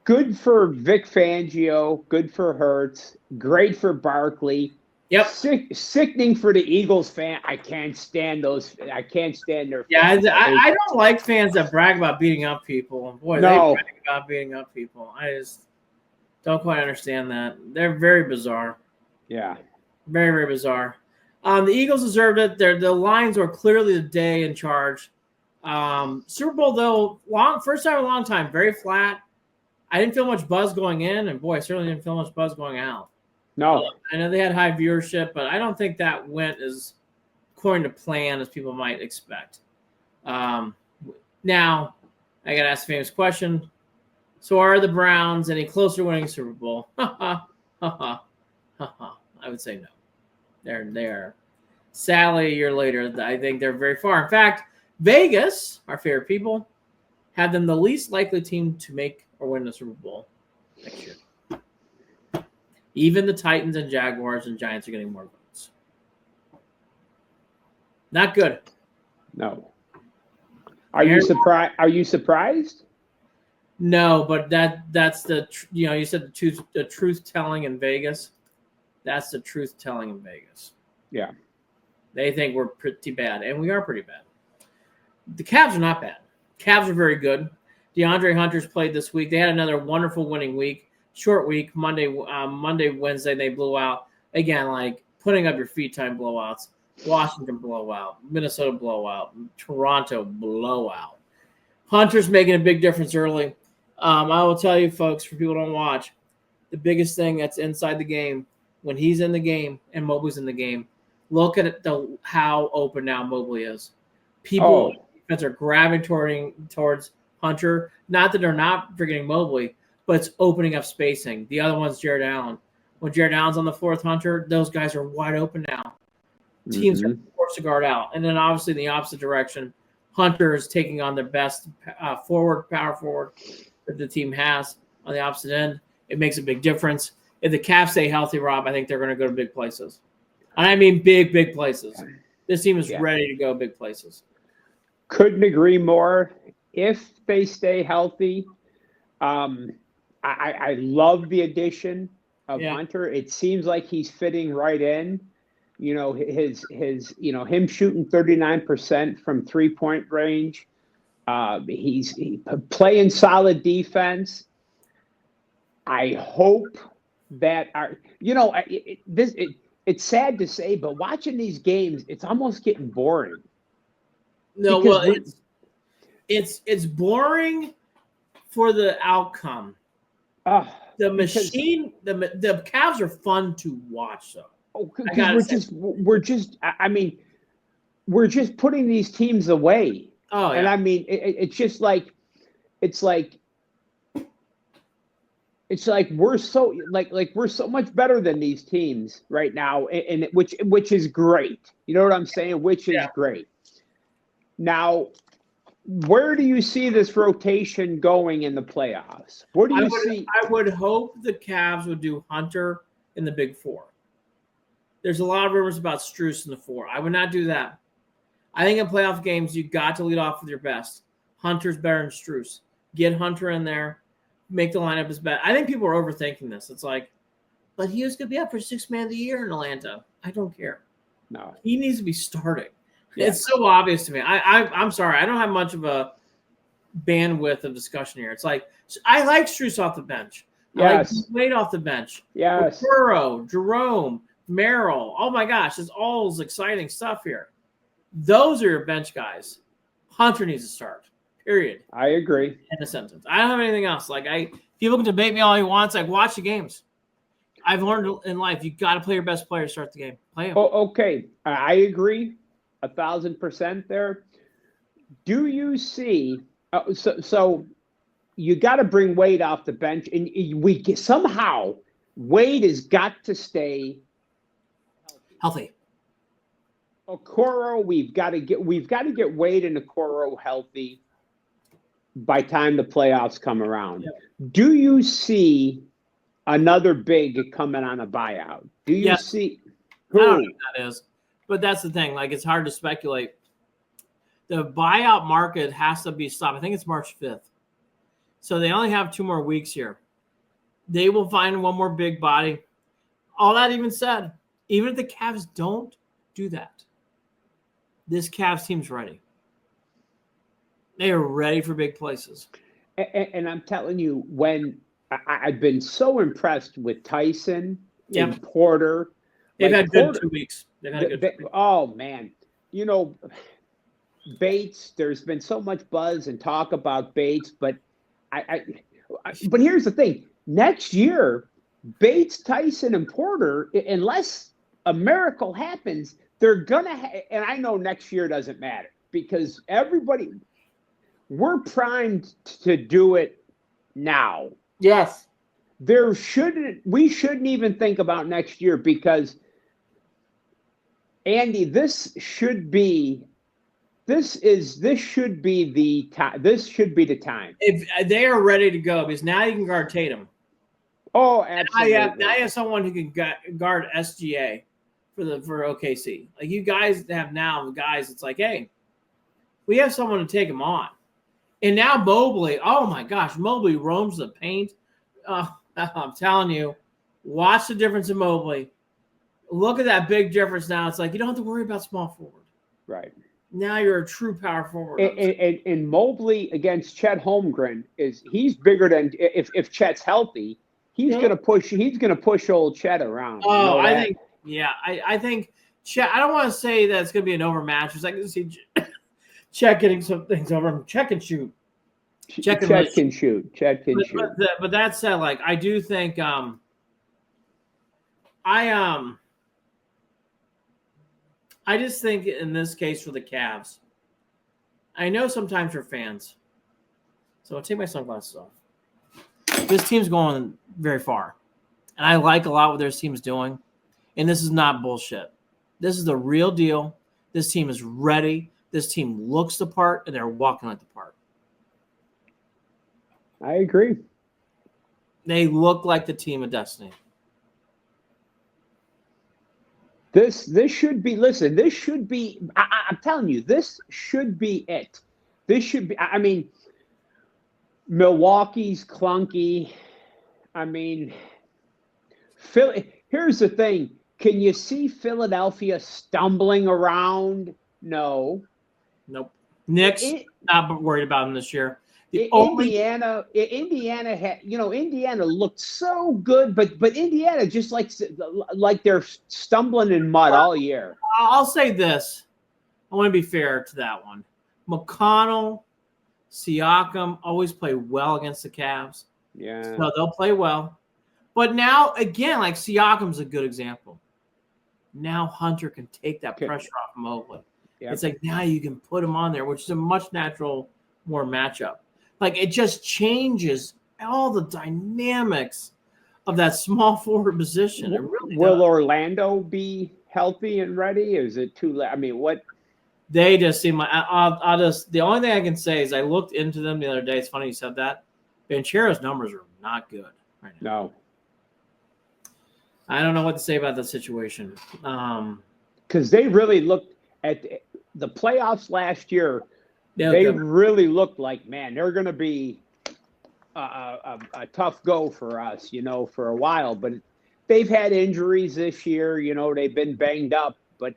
good for Vic Fangio. Good for Hurts. Great for Barkley. Yep. Sickening for the Eagles fan. I can't stand those. I can't stand their fans. Yeah, I don't like fans that brag about beating up people. Boy, no. They brag about beating up people. I just don't quite understand that. They're very bizarre. Yeah. Very, very bizarre. The Eagles deserved it. The Lions were clearly the day in charge. Super Bowl, though, first time in a long time, very flat. I didn't feel much buzz going in, and boy, I certainly didn't feel much buzz going out. No. I know they had high viewership, but I don't think that went as according to plan as people might expect. Now, I got to ask the famous question. So are the Browns any closer to winning Super Bowl? I would say no. They're there. Sadly, a year later, I think they're very far. In fact, Vegas, our favorite people, have them the least likely team to make or win the Super Bowl next year. Even the Titans and Jaguars and Giants are getting more votes. Not good. No. Are you surprised? Are you surprised? No, but that's the you said the truth telling in Vegas. That's the truth telling in Vegas. Yeah. They think we're pretty bad, and we are pretty bad. The Cavs are not bad. Cavs are very good. DeAndre Hunter's played this week. They had another wonderful winning week. Short week, Monday, Wednesday, they blew out. Again, like putting up your feet time blowouts. Washington blowout. Minnesota blowout. Toronto blowout. Hunter's making a big difference early. I will tell you, folks, for people who don't watch, the biggest thing that's inside the game, when he's in the game and Mobley's in the game, look at how open now Mobley is. People are gravitating towards Hunter. Not that they're not forgetting Mobley, but it's opening up spacing. The other one's Jared Allen. When Jared Allen's on the fourth Hunter, those guys are wide open now. Teams are forced to guard out. And then obviously in the opposite direction, Hunter is taking on their best power forward that the team has on the opposite end. It makes a big difference. If the Cavs stay healthy, Rob, I think they're going to go to big places. And I mean big, big places. This team is ready to go big places. Couldn't agree more. If they stay healthy, I love the addition of Hunter. It seems like he's fitting right in. Him shooting 39% from 3-point range. He's playing solid defense. I hope that it's sad to say, but watching these games, it's almost getting boring. No, well, it's boring for the outcome. The machine, the Cavs are fun to watch, though. Oh, because we're just putting these teams away. Oh, yeah. And I mean, it's just like we're so we're so much better than these teams right now, and which is great. You know what I'm saying? Which is great. Now, where do you see this rotation going in the playoffs? Where do you see? I would hope the Cavs would do Hunter in the Big Four. There's a lot of rumors about Strus in the 4. I would not do that. I think in playoff games, you got to lead off with your best. Hunter's better than Strus. Get Hunter in there. Make the lineup as best. I think people are overthinking this. It's like, but he was going to be up for 6th man of the year in Atlanta. I don't care. No. He needs to be starting. Yeah. It's so obvious to me. I'm sorry. I don't have much of a bandwidth of discussion here. It's like, I like Strus off the bench. Yes. I like Wade off the bench. Yes. Burrow, Jerome, Merrill. Oh, my gosh. It's all this exciting stuff here. Those are your bench guys. Hunter needs to start. Period. I agree. In a sentence. I don't have anything else. People can debate me all he wants. Watch the games. I've learned in life, you got to play your best player to start the game. Play him. Oh, okay. I agree 1,000% there. Do you see so you got to bring Wade off the bench, and somehow Wade has got to stay healthy. Okoro, we've got to get Wade and Okoro healthy by time the playoffs come around. Yep. Do you see another big coming on a buyout? Do you see who? I don't know who that is, but that's the thing. It's hard to speculate. The buyout market has to be stopped. I think it's March 5th. So they only have 2 more weeks here. They will find one more big body. All that even said, even if the Cavs don't do that, this Cavs team's ready. They are ready for big places. And I'm telling you, when I've been so impressed with Tyson and Porter. They've had good 2 weeks. Oh, man. Bates, there's been so much buzz and talk about Bates, but but here's the thing. Next year, Bates, Tyson, and Porter, unless a miracle happens, they're going to and I know next year doesn't matter because we're primed to do it now. Yes. We shouldn't even think about next year because, Andy, this should be the time. If they are ready to go, because now you can guard Tatum. Oh, absolutely. Now you have someone who can guard SGA for OKC. You guys have now guys. It's like, hey, we have someone to take him on. And now Mobley, oh my gosh, Mobley roams the paint. I'm telling you, watch the difference in Mobley. Look at that big difference now. It's like you don't have to worry about small forward. Right. Now you're a true power forward. And Mobley against Chet Holmgren he's bigger than if Chet's healthy, he's gonna push old Chet around. Oh, I think Chet. I don't want to say that it's gonna be an overmatch. It's like to see Chet getting some things over him. Chet can shoot. Chet can shoot. But that said, I do think I just think in this case for the Cavs, I know sometimes you're fans, so I'll take my sunglasses off. This team's going very far, and I like a lot what this team's doing, and this is not bullshit. This is the real deal. This team is ready. This team looks the part, and they're walking like the part. I agree. They look like the team of destiny. This should be. Listen, this should be. I'm telling you, this should be it. This should be. I mean, Milwaukee's clunky. I mean, here's the thing. Can you see Philadelphia stumbling around? No. Nope. Knicks, not worried about them this year. Indiana had, Indiana looked so good, but Indiana just like they're stumbling in mud all year. I'll say this. I want to be fair to that one. McConnell, Siakam always play well against the Cavs. Yeah. So they'll play well. But now, again, like Siakam's a good example. Now Hunter can take that pressure off Mobley. Yep. It's like now you can put him on there, which is a much more matchup. Like it just changes all the dynamics of that small forward position. It really will does. Orlando be healthy and ready? Is it too late? I mean, what? They just seem like I'll just the only thing I can say is I looked into them the other day. It's funny you said that. Banchero's numbers are not good right now. No. I don't know what to say about that situation. Because they really looked at the playoffs last year. They really looked like, man, they're going to be a tough go for us, for a while. But they've had injuries this year. They've been banged up. But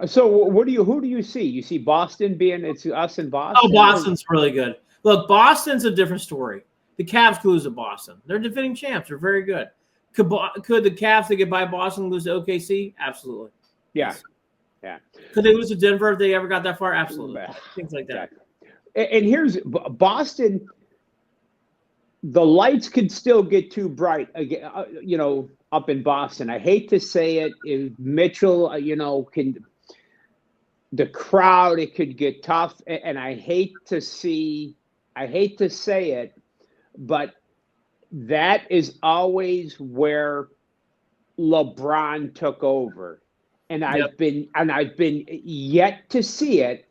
so who do you see? You see Boston it's us in Boston? Oh, Boston's really good. Look, Boston's a different story. The Cavs could lose to Boston. They're defending champs. They're very good. Could the Cavs get by Boston lose to OKC? Absolutely. Yeah. Could they lose to Denver if they ever got that far? Absolutely. Things like that. And here's Boston. The lights could still get too bright, up in Boston. I hate to say it. If Mitchell, the crowd, it could get tough. And I hate to say it, but that is always where LeBron took over. And I've been yet to see it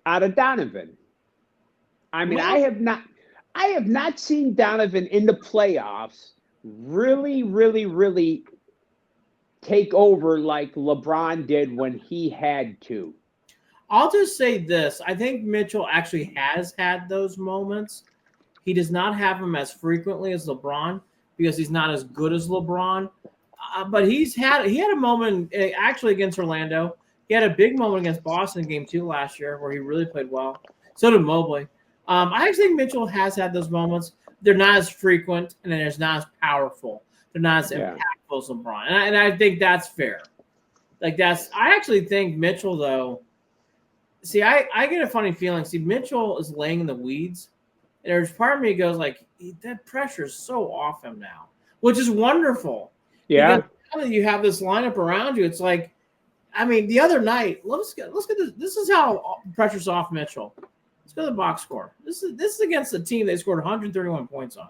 out of Donovan. I mean, I have not seen Donovan in the playoffs really, really, really take over like LeBron did when he had to. I'll just say this. I think Mitchell actually has had those moments. He does not have them as frequently as LeBron because he's not as good as LeBron. But he had a moment actually against Orlando. He had a big moment against Boston in Game 2 last year where he really played well. So did Mobley. I actually think Mitchell has had those moments. They're not as frequent and they're not as powerful. They're not as impactful as LeBron. And I think that's fair. I actually think Mitchell, though, see, I get a funny feeling. See, Mitchell is laying in the weeds. And there's part of me that goes like, that pressure is so off him now, which is wonderful. Yeah. Because now that you have this lineup around you, it's like, I mean, the other night, let's get this. This is how pressure's off Mitchell. Let's go to the box score. This is against the team they scored 131 points on.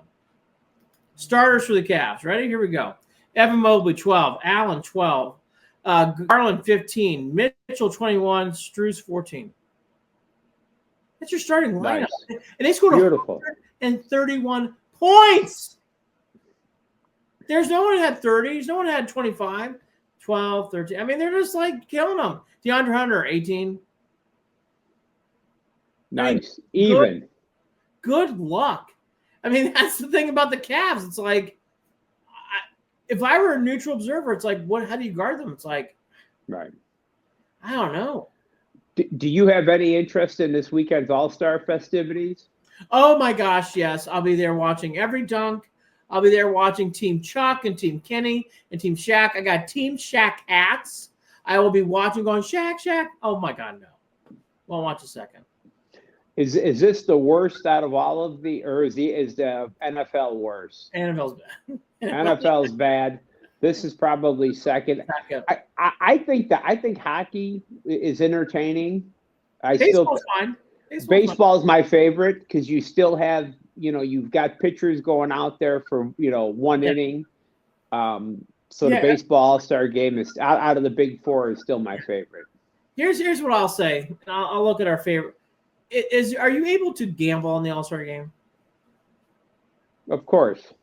Starters for the Cavs. Ready? Here we go. Evan Mobley, 12. Allen, 12. Garland, 15. Mitchell, 21. Strus, 14. That's your starting lineup. Nice. And they scored 131 points. There's no one who had 30. There's no one who had 25, 12, 13. I mean, they're just like killing them. DeAndre Hunter, 18. Nice. Even. Good luck. I mean, that's the thing about the Cavs. It's like, if I were a neutral observer, it's like, how do you guard them? It's like, right. I don't know. Do you have any interest in this weekend's All-Star festivities? Oh, my gosh, yes. I'll be there watching every dunk. I'll be there watching Team Chuck and Team Kenny and Team Shaq. I got Team Shaq hats. I will be watching going, Shaq. Oh, my God, no. Won't watch a second. Is this the worst out of all of or is the NFL worse? NFL's bad. NFL's bad. This is probably second. I think hockey is entertaining. Baseball's fine. Baseball's my favorite because you still have, you've got pitchers going out there for, one inning. So the baseball All-Star game is out of the big four is still my favorite. Here's what I'll say. I'll look at our favorite. Are you able to gamble on the All-Star game? Of course.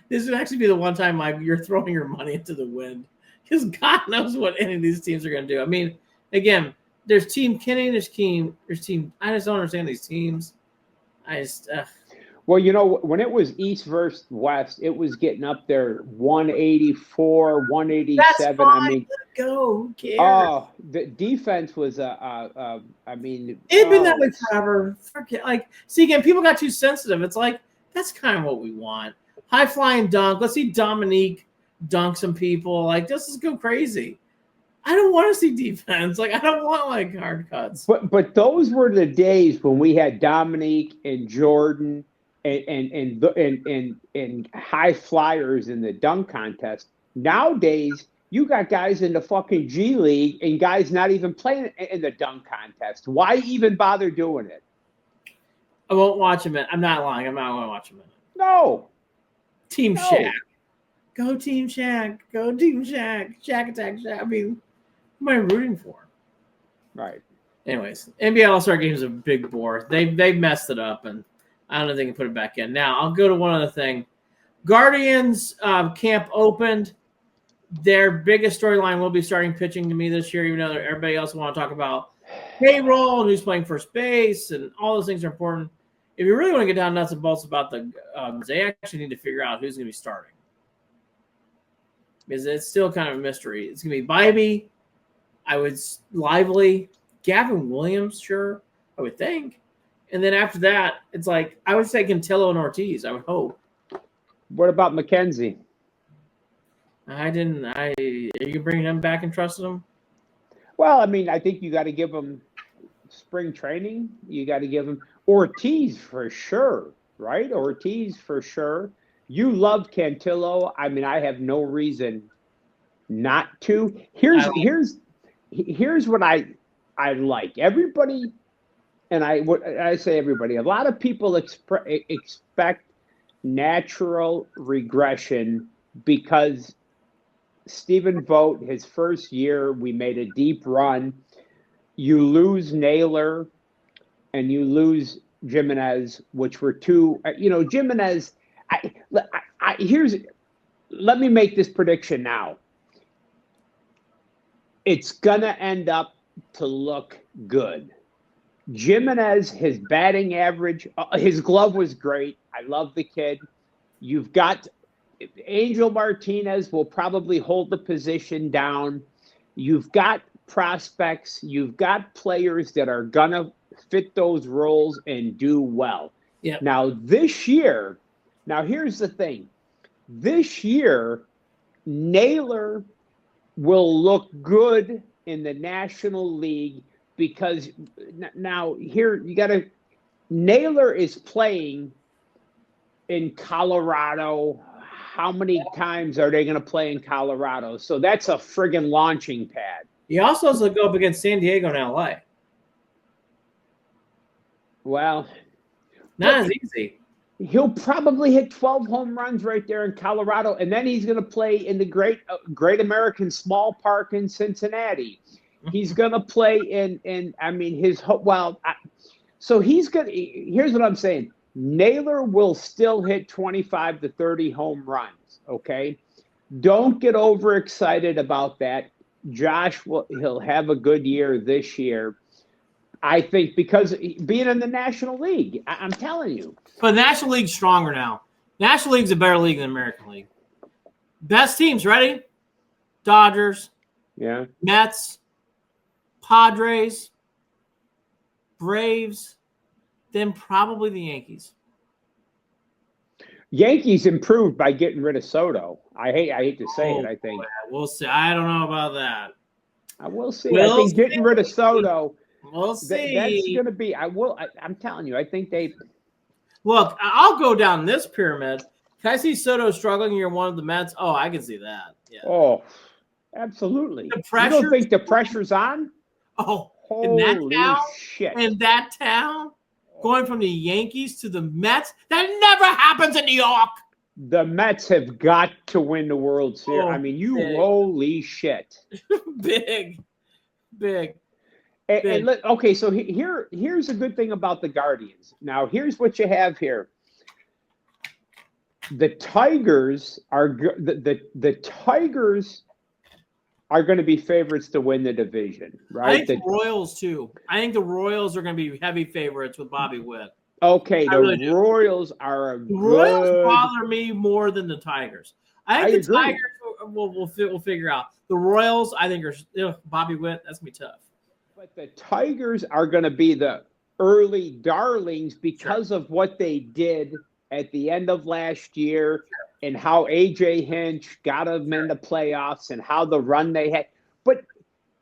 This would actually be the one time you're throwing your money into the wind because God knows what any of these teams are going to do. I mean, again, there's Team Kenny, there's Team. I just don't understand these teams. Well, when it was East versus West, it was getting up there 184, 187. That's fine. I mean, let it go. Who cares? Oh, the defense was it's been that way forever. See, again, people got too sensitive. It's like that's kind of what we want. High flying dunk. Let's see Dominique dunk some people. Like, this is go crazy. I don't want to see defense. Like, I don't want like hard cuts. But those were the days when we had Dominique and Jordan and high flyers in the dunk contest. Nowadays, you got guys in the fucking G League and guys not even playing in the dunk contest. Why even bother doing it? I won't watch him. I'm not lying. I'm not going to watch him. No. Team Shaq. Go Team Shaq. Go Team Shaq. Shaq attack Shaq. I mean, who am I rooting for? Right. Anyways, NBA All-Star Game is a big bore. They messed it up, and I don't know if they can put it back in. Now, I'll go to one other thing. Guardians camp opened. Their biggest storyline will be starting pitching to me this year, even though everybody else want to talk about payroll and who's playing first base, and all those things are important. If you really want to get down nuts and bolts about they actually need to figure out who's going to be starting. Because it's still kind of a mystery. It's going to be Bybee, Lively, Gavin Williams, sure, I would think. And then after that, it's like, I would say Cantillo and Ortiz, I would hope. What about McKenzie? Are you bringing him back and trusting him? Well, I mean, I think you got to give him spring training. You got to give him Ortiz for sure, right? Ortiz for sure. You love Cantillo. I mean, I have no reason not to. Here's what I like. Everybody, and I say everybody, a lot of people expect natural regression because Stephen Vogt, his first year, we made a deep run. You lose Naylor and you lose Jimenez, which were two, Jimenez. Let me make this prediction now. It's going to end up to look good. Jimenez, his batting average, his glove was great. I love the kid. You've got Angel Martinez will probably hold the position down. You've got prospects. You've got players that are going to fit those roles and do well. Yeah. Now, this year, here's the thing. This year, Naylor will look good in the National League because now here you got to – Naylor is playing in Colorado. How many times are they going to play in Colorado? So that's a friggin' launching pad. He also has to go up against San Diego and LA. Well, not as easy. He'll probably hit 12 home runs right there in Colorado, and then he's going to play in the Great American Small Park in Cincinnati. He's going to play so he's going to – here's what I'm saying. Naylor will still hit 25 to 30 home runs, okay? Don't get overexcited about that. Josh he'll have a good year this year. I think because being in the National League, I'm telling you. But the National League's stronger now. National League's a better league than the American League. Best teams, ready? Dodgers. Yeah. Mets. Padres. Braves. Then probably the Yankees. Yankees improved by getting rid of Soto. I hate to say it, I think. We'll see. I don't know about that. I will see. I think getting rid of Soto. We'll see. That's going to be. I'm telling you. I think they. Look, I'll go down this pyramid. Can I see Soto struggling year one of the Mets? Oh, I can see that. Yeah. Oh, absolutely. The pressure. You don't think the pressure's on? Oh, holy in that town, shit! In that town, going from the Yankees to the Mets, that never happens in New York. The Mets have got to win the World Series. I mean, holy shit! Big. And okay, so here's a good thing about the Guardians. Now, here's what you have here. The Tigers are the Tigers are going to be favorites to win the division, right? I think the Royals too. I think the Royals are going to be heavy favorites with Bobby Witt. Okay, the Royals are the Royals bother me more than the Tigers. I think the agree. Tigers we'll figure out. The Royals, I think, are Bobby Witt. That's gonna be tough. But the Tigers are going to be the early darlings because of what they did at the end of last year and how A.J. Hinch got them in the playoffs and how the run they had. But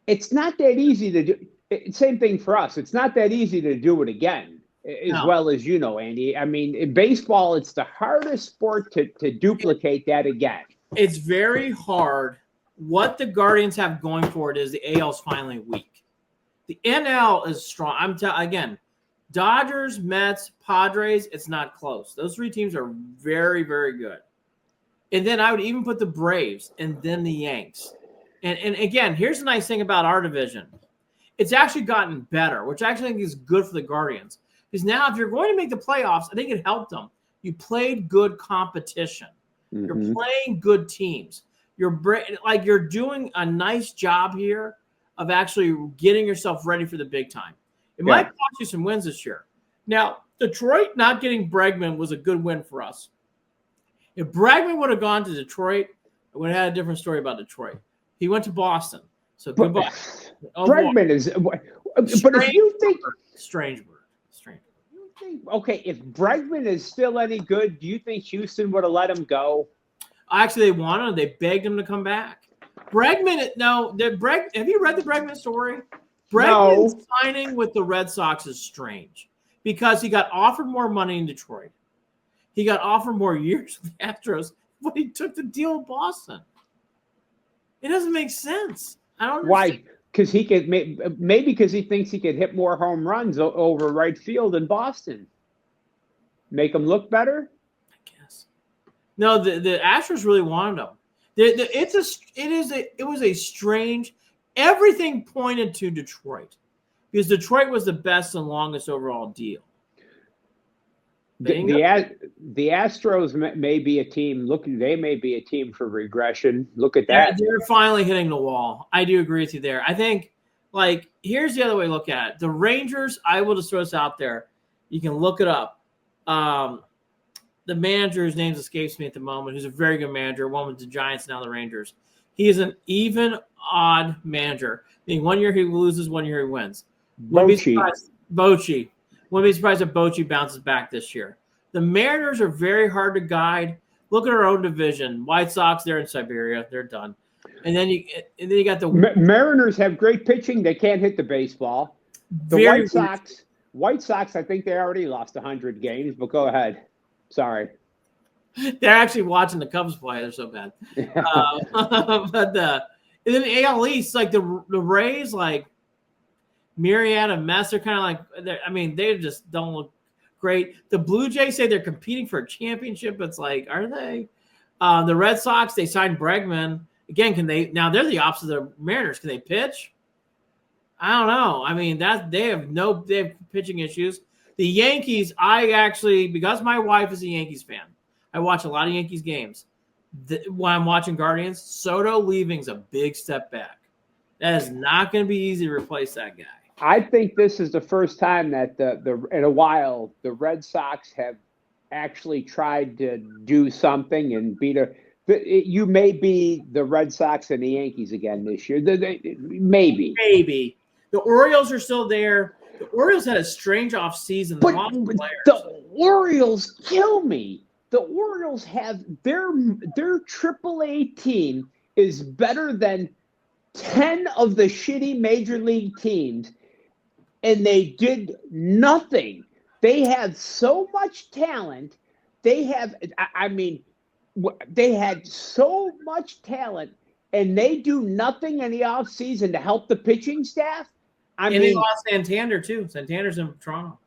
it's not that easy to do. Same thing for us. It's not that easy to do it again, as well as you know, Andy. I mean, in baseball, it's the hardest sport to duplicate that again. It's very hard. What the Guardians have going for it is the AL's finally weak. The NL is strong. Again, Dodgers, Mets, Padres, it's not close. Those three teams are very, very good. And then I would even put the Braves and then the Yanks. And again, here's the nice thing about our division. It's actually gotten better, which I actually think is good for the Guardians. Because now if you're going to make the playoffs, I think it helped them. You played good competition. Mm-hmm. You're playing good teams. You're doing a nice job here of actually getting yourself ready for the big time. It might cost you some wins this year. Now, Detroit not getting Bregman was a good win for us. If Bregman would have gone to Detroit, I would have had a different story about Detroit. He went to Boston. So goodbye. Bregman is – but if you think – Strange word. You think, okay, if Bregman is still any good, do you think Houston would have let him go? Actually, they wanted him. They begged him to come back. Bregman – have you read the Bregman story? Bregman's signing with the Red Sox is strange because he got offered more money in Detroit. He got offered more years with the Astros, but he took the deal with Boston. It doesn't make sense. I don't understand. Why? Because he could maybe because he thinks he could hit more home runs over right field in Boston. Make him look better? I guess. No, the Astros really wanted him. It was a strange. Everything pointed to Detroit because Detroit was the best and longest overall deal. The Astros may be a team. They may be a team for regression. Look at that. They're finally hitting the wall. I do agree with you there. I think, here's the other way to look at it. The Rangers, I will just throw this out there. You can look it up. The manager, whose name escapes me at the moment, who's a very good manager, one with the Giants, now the Rangers. He is an even, odd manager. Meaning 1 year he loses, 1 year he wins. Bochy. Wouldn't be surprised if Bochy bounces back this year. The Mariners are very hard to guide. Look at our own division. White Sox, they're in Siberia. They're done. And then you got the Mariners have great pitching. They can't hit the baseball. The White Sox, I think they already lost 100 games, but go ahead. Sorry. They're actually watching the Cubs play. They're so bad. And then the AL East, the Rays, Myriad and Mess are kind of they just don't look great. The Blue Jays say they're competing for a championship. It's are they? The Red Sox, they signed Bregman. Again, can they? Now they're the opposite of the Mariners. Can they pitch? I don't know. They have pitching issues. The Yankees, because my wife is a Yankees fan, I watch a lot of Yankees games. When I'm watching Guardians, Soto leaving's a big step back. That is not going to be easy to replace that guy. I think this is the first time that in a while the Red Sox have actually tried to do something and beat you may be the Red Sox and the Yankees again this year. Maybe. The Orioles are still there. The Orioles had a strange offseason. The Orioles kill me. The Orioles have their AAA team is better than 10 of the shitty major league teams, and they did nothing. They have so much talent. They had so much talent, and they do nothing in the offseason to help the pitching staff. They lost Santander, too. Santander's in Toronto.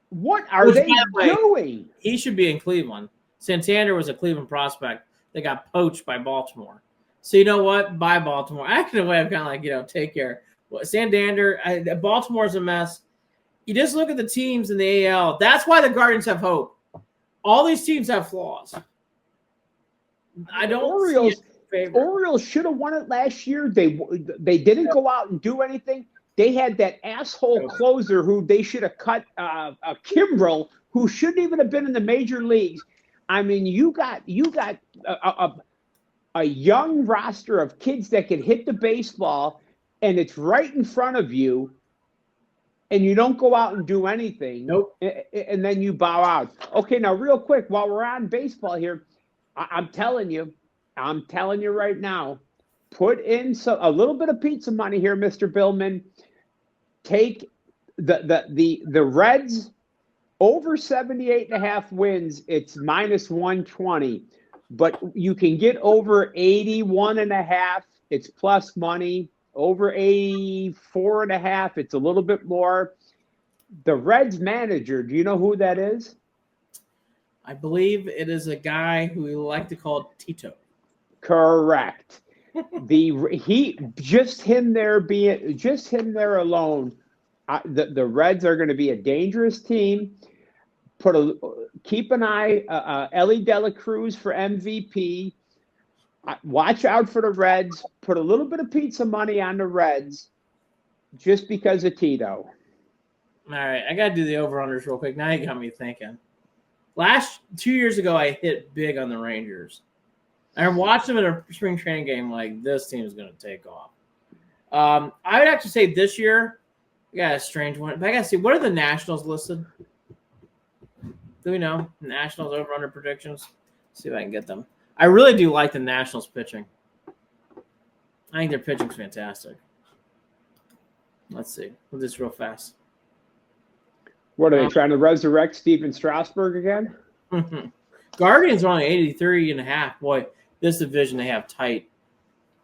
What are they doing? He should be in Cleveland. Santander was a Cleveland prospect. They got poached by Baltimore. So you know what? Bye, Baltimore. Actually, in a way, I'm kind of take care. Santander, Baltimore's a mess. You just look at the teams in the AL. That's why the Guardians have hope. All these teams have flaws. I don't. Orioles should have won it last year. They didn't go out and do anything. They had that asshole closer who they should have cut, Kimbrel, who shouldn't even have been in the major leagues. You got a young roster of kids that can hit the baseball, and it's right in front of you, and you don't go out and do anything. Nope. And then you bow out. Okay, now real quick, while we're on baseball here, I'm telling you right now, put in a little bit of pizza money here, Mr. Billman. Take the Reds over 78.5 wins. It's minus 120, but you can get over 81.5. It's plus money. Over 84.5. It's a little bit more. The Reds manager, do you know who that is? I believe it is a guy who we like to call Tito. Correct. Just him there alone. The Reds are going to be a dangerous team. Keep an eye. Ellie De La Cruz for MVP. Watch out for the Reds. Put a little bit of pizza money on the Reds, just because of Tito. All right, I got to do the over-unders real quick. Now you got me thinking. 2 years ago, I hit big on the Rangers. I watched them in a spring training game like this team is going to take off. I would actually say this year, I got a strange one. But I got to see, what are the Nationals listed? Do we know? Nationals over-under predictions? Let's see if I can get them. I really do like the Nationals pitching. I think their pitching's fantastic. Let's see. We'll do this real fast. What are they trying to resurrect Steven Strasburg again? Guardians are only 83.5. Boy, this division they have tight.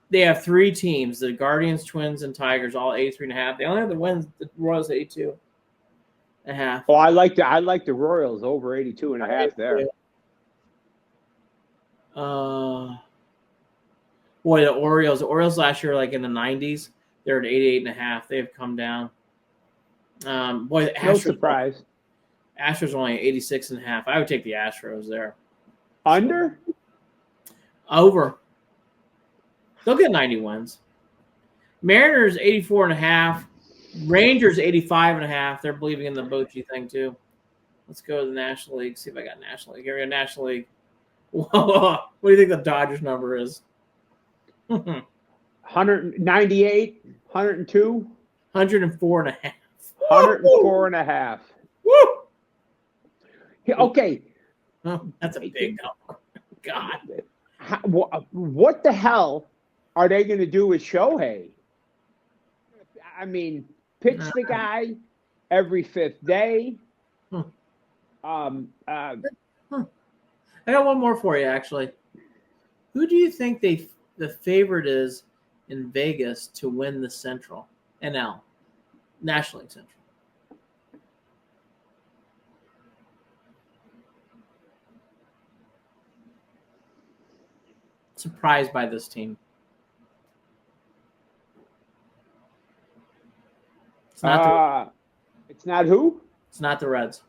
They have three teams: the Guardians, Twins, and Tigers, all 83.5. They only have the wins. The Royals 82.5. Oh, I like the Royals over 82.5 there. Boy, the Orioles. The Orioles last year, like in the 90s, they're at 88.5. They have come down. Boy, the Astros, no surprise. Astros are only 86.5. I would take the Astros there. Under? Over. They'll get 90 wins. Mariners 84.5. Rangers 85.5. They're believing in the Bochy thing too. Let's go to the National League. See if I got National League. Here we go, National League. Whoa. What do you think the Dodgers number is? 198, 102, 104.5. 104.5. Woo! Okay. Oh, that's a big number. God. What the hell are they going to do with Shohei? I mean, pitch the guy every fifth day. I got one more for you, actually. Who do you think the favorite is in Vegas to win the Central NL National League Central? Surprised by this team. It's not it's not who? It's not the Reds.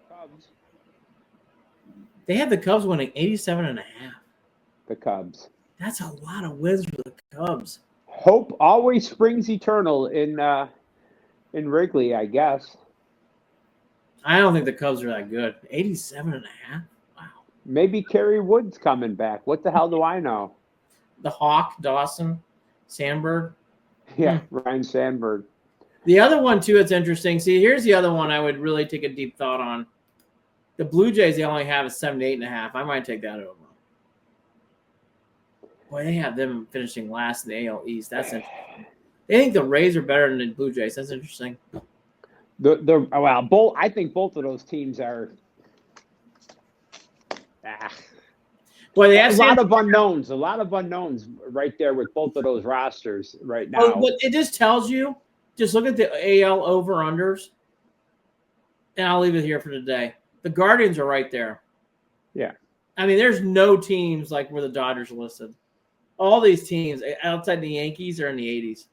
Cubs. They have the Cubs winning 87.5. The Cubs. That's a lot of wins for the Cubs. Hope always springs eternal in Wrigley, I guess. I don't think the Cubs are that good. 87.5. Wow. Maybe Kerry Wood's coming back. What the hell do I know? The Hawk, Dawson, Sandberg. Yeah, Ryan Sandberg. The other one, too, that's interesting. See, here's the other one I would really take a deep thought on. The Blue Jays, they only have a 78.5. I might take that over. Boy, they have them finishing last in the AL East. That's interesting. They think the Rays are better than the Blue Jays. That's interesting. I think both of those teams are. Boy, they have a lot of unknowns right there with both of those rosters right now. But it just tells you. Just look at the AL over-unders, and I'll leave it here for today. The Guardians are right there. Yeah. I mean, there's no teams like where the Dodgers are listed. All these teams outside the Yankees are in the 80s.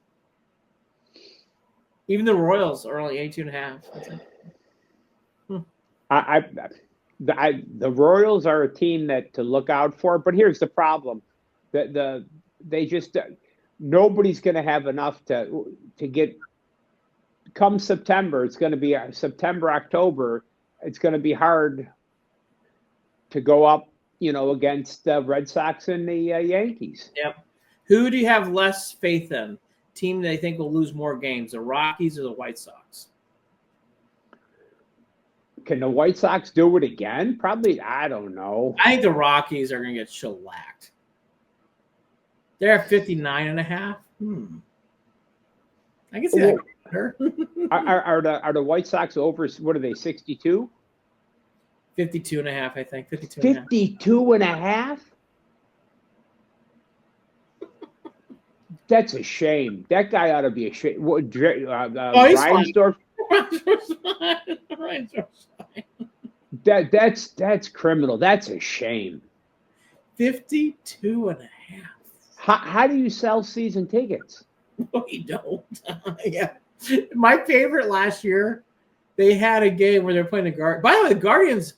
Even the Royals are only 82.5. The Royals are a team that to look out for, but here's the problem: nobody's going to have enough to get. Come September, it's going to be September, October. It's going to be hard to go up, against the Red Sox and the Yankees. Yep. Who do you have less faith in? Team they think will lose more games, the Rockies or the White Sox? Can the White Sox do it again? Probably. I don't know. I think the Rockies are going to get shellacked. They're at 59.5. I can see that better. Are the White Sox over? What are they? 62? 52.5, I think. 52. 52.5? That's a shame. That guy ought to be ashamed. Reinsdorf? That's criminal. That's a shame. 52.5. How do you sell season tickets? No, you don't. Yeah. My favorite last year, they had a game where they're playing the Guardians. By the way, the Guardians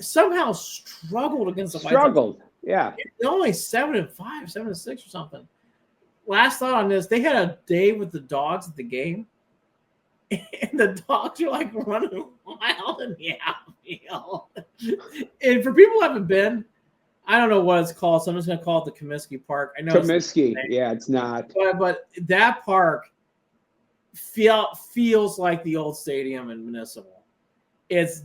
somehow struggled against the White Sox. Yeah. They're only 7-5, 7-6 or something. Last thought on this, they had a day with the dogs at the game. And the dogs are like running wild in the outfield. And for people who haven't been, I don't know what it's called, so I'm just going to call it the Comiskey Park. I know Comiskey, yeah, it's not. But that park feels like the old stadium in Municipal. It's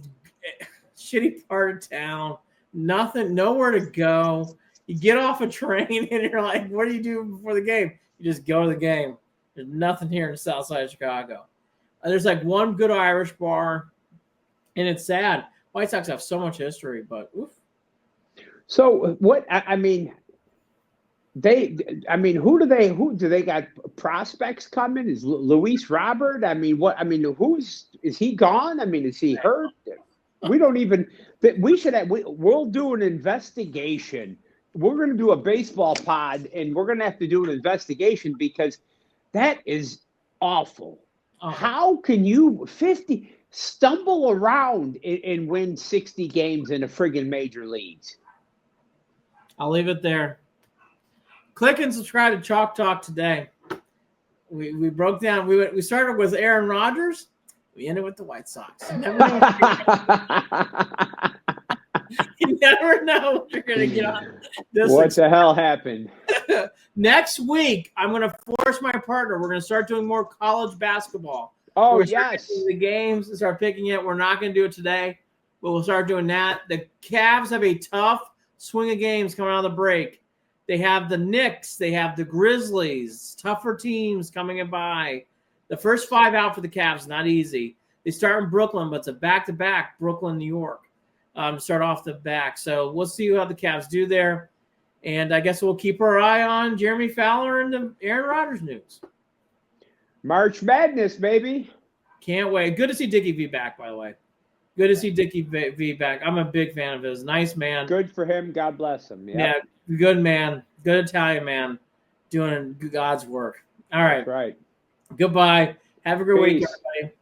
a shitty part of town, nowhere to go. You get off a train and you're like, what do you do before the game? You just go to the game. There's nothing here in the south side of Chicago. There's like one good Irish bar, and it's sad. White Sox have so much history, but oof. So what? I mean, who do they got prospects coming? Is Luis Robert? I mean, what? I mean, is he gone? I mean, is he hurt? We don't even. We'll do an investigation. We're going to do a baseball pod, and we're going to have to do an investigation because that is awful. How can you stumble around and win 60 games in the friggin' major leagues? I'll leave it there. Click and subscribe to Chalk Talk today. We broke down. We started with Aaron Rodgers. We ended with the White Sox. You never know what you're going to get on this. What the hell happened? Next week, I'm going to force my partner. We're going to start doing more college basketball. Oh, yes. The games and start picking it. We're not going to do it today, but we'll start doing that. The Cavs have a tough swing of games coming out of the break. They have the Knicks. They have the Grizzlies. Tougher teams coming in by. The first 5 out for the Cavs, not easy. They start in Brooklyn, but it's a back-to-back Brooklyn, New York. Start off the back. So we'll see how the Cavs do there. And I guess we'll keep our eye on Jeremy Fowler and the Aaron Rodgers news. March Madness, baby. Can't wait. Good to see Dickie V back, by the way. Good to see Dickie V back. I'm a big fan of his. Nice man. Good for him. God bless him. Yeah, good man. Good Italian man doing God's work. All right. That's right. Goodbye. Have a good week, Peace. everybody.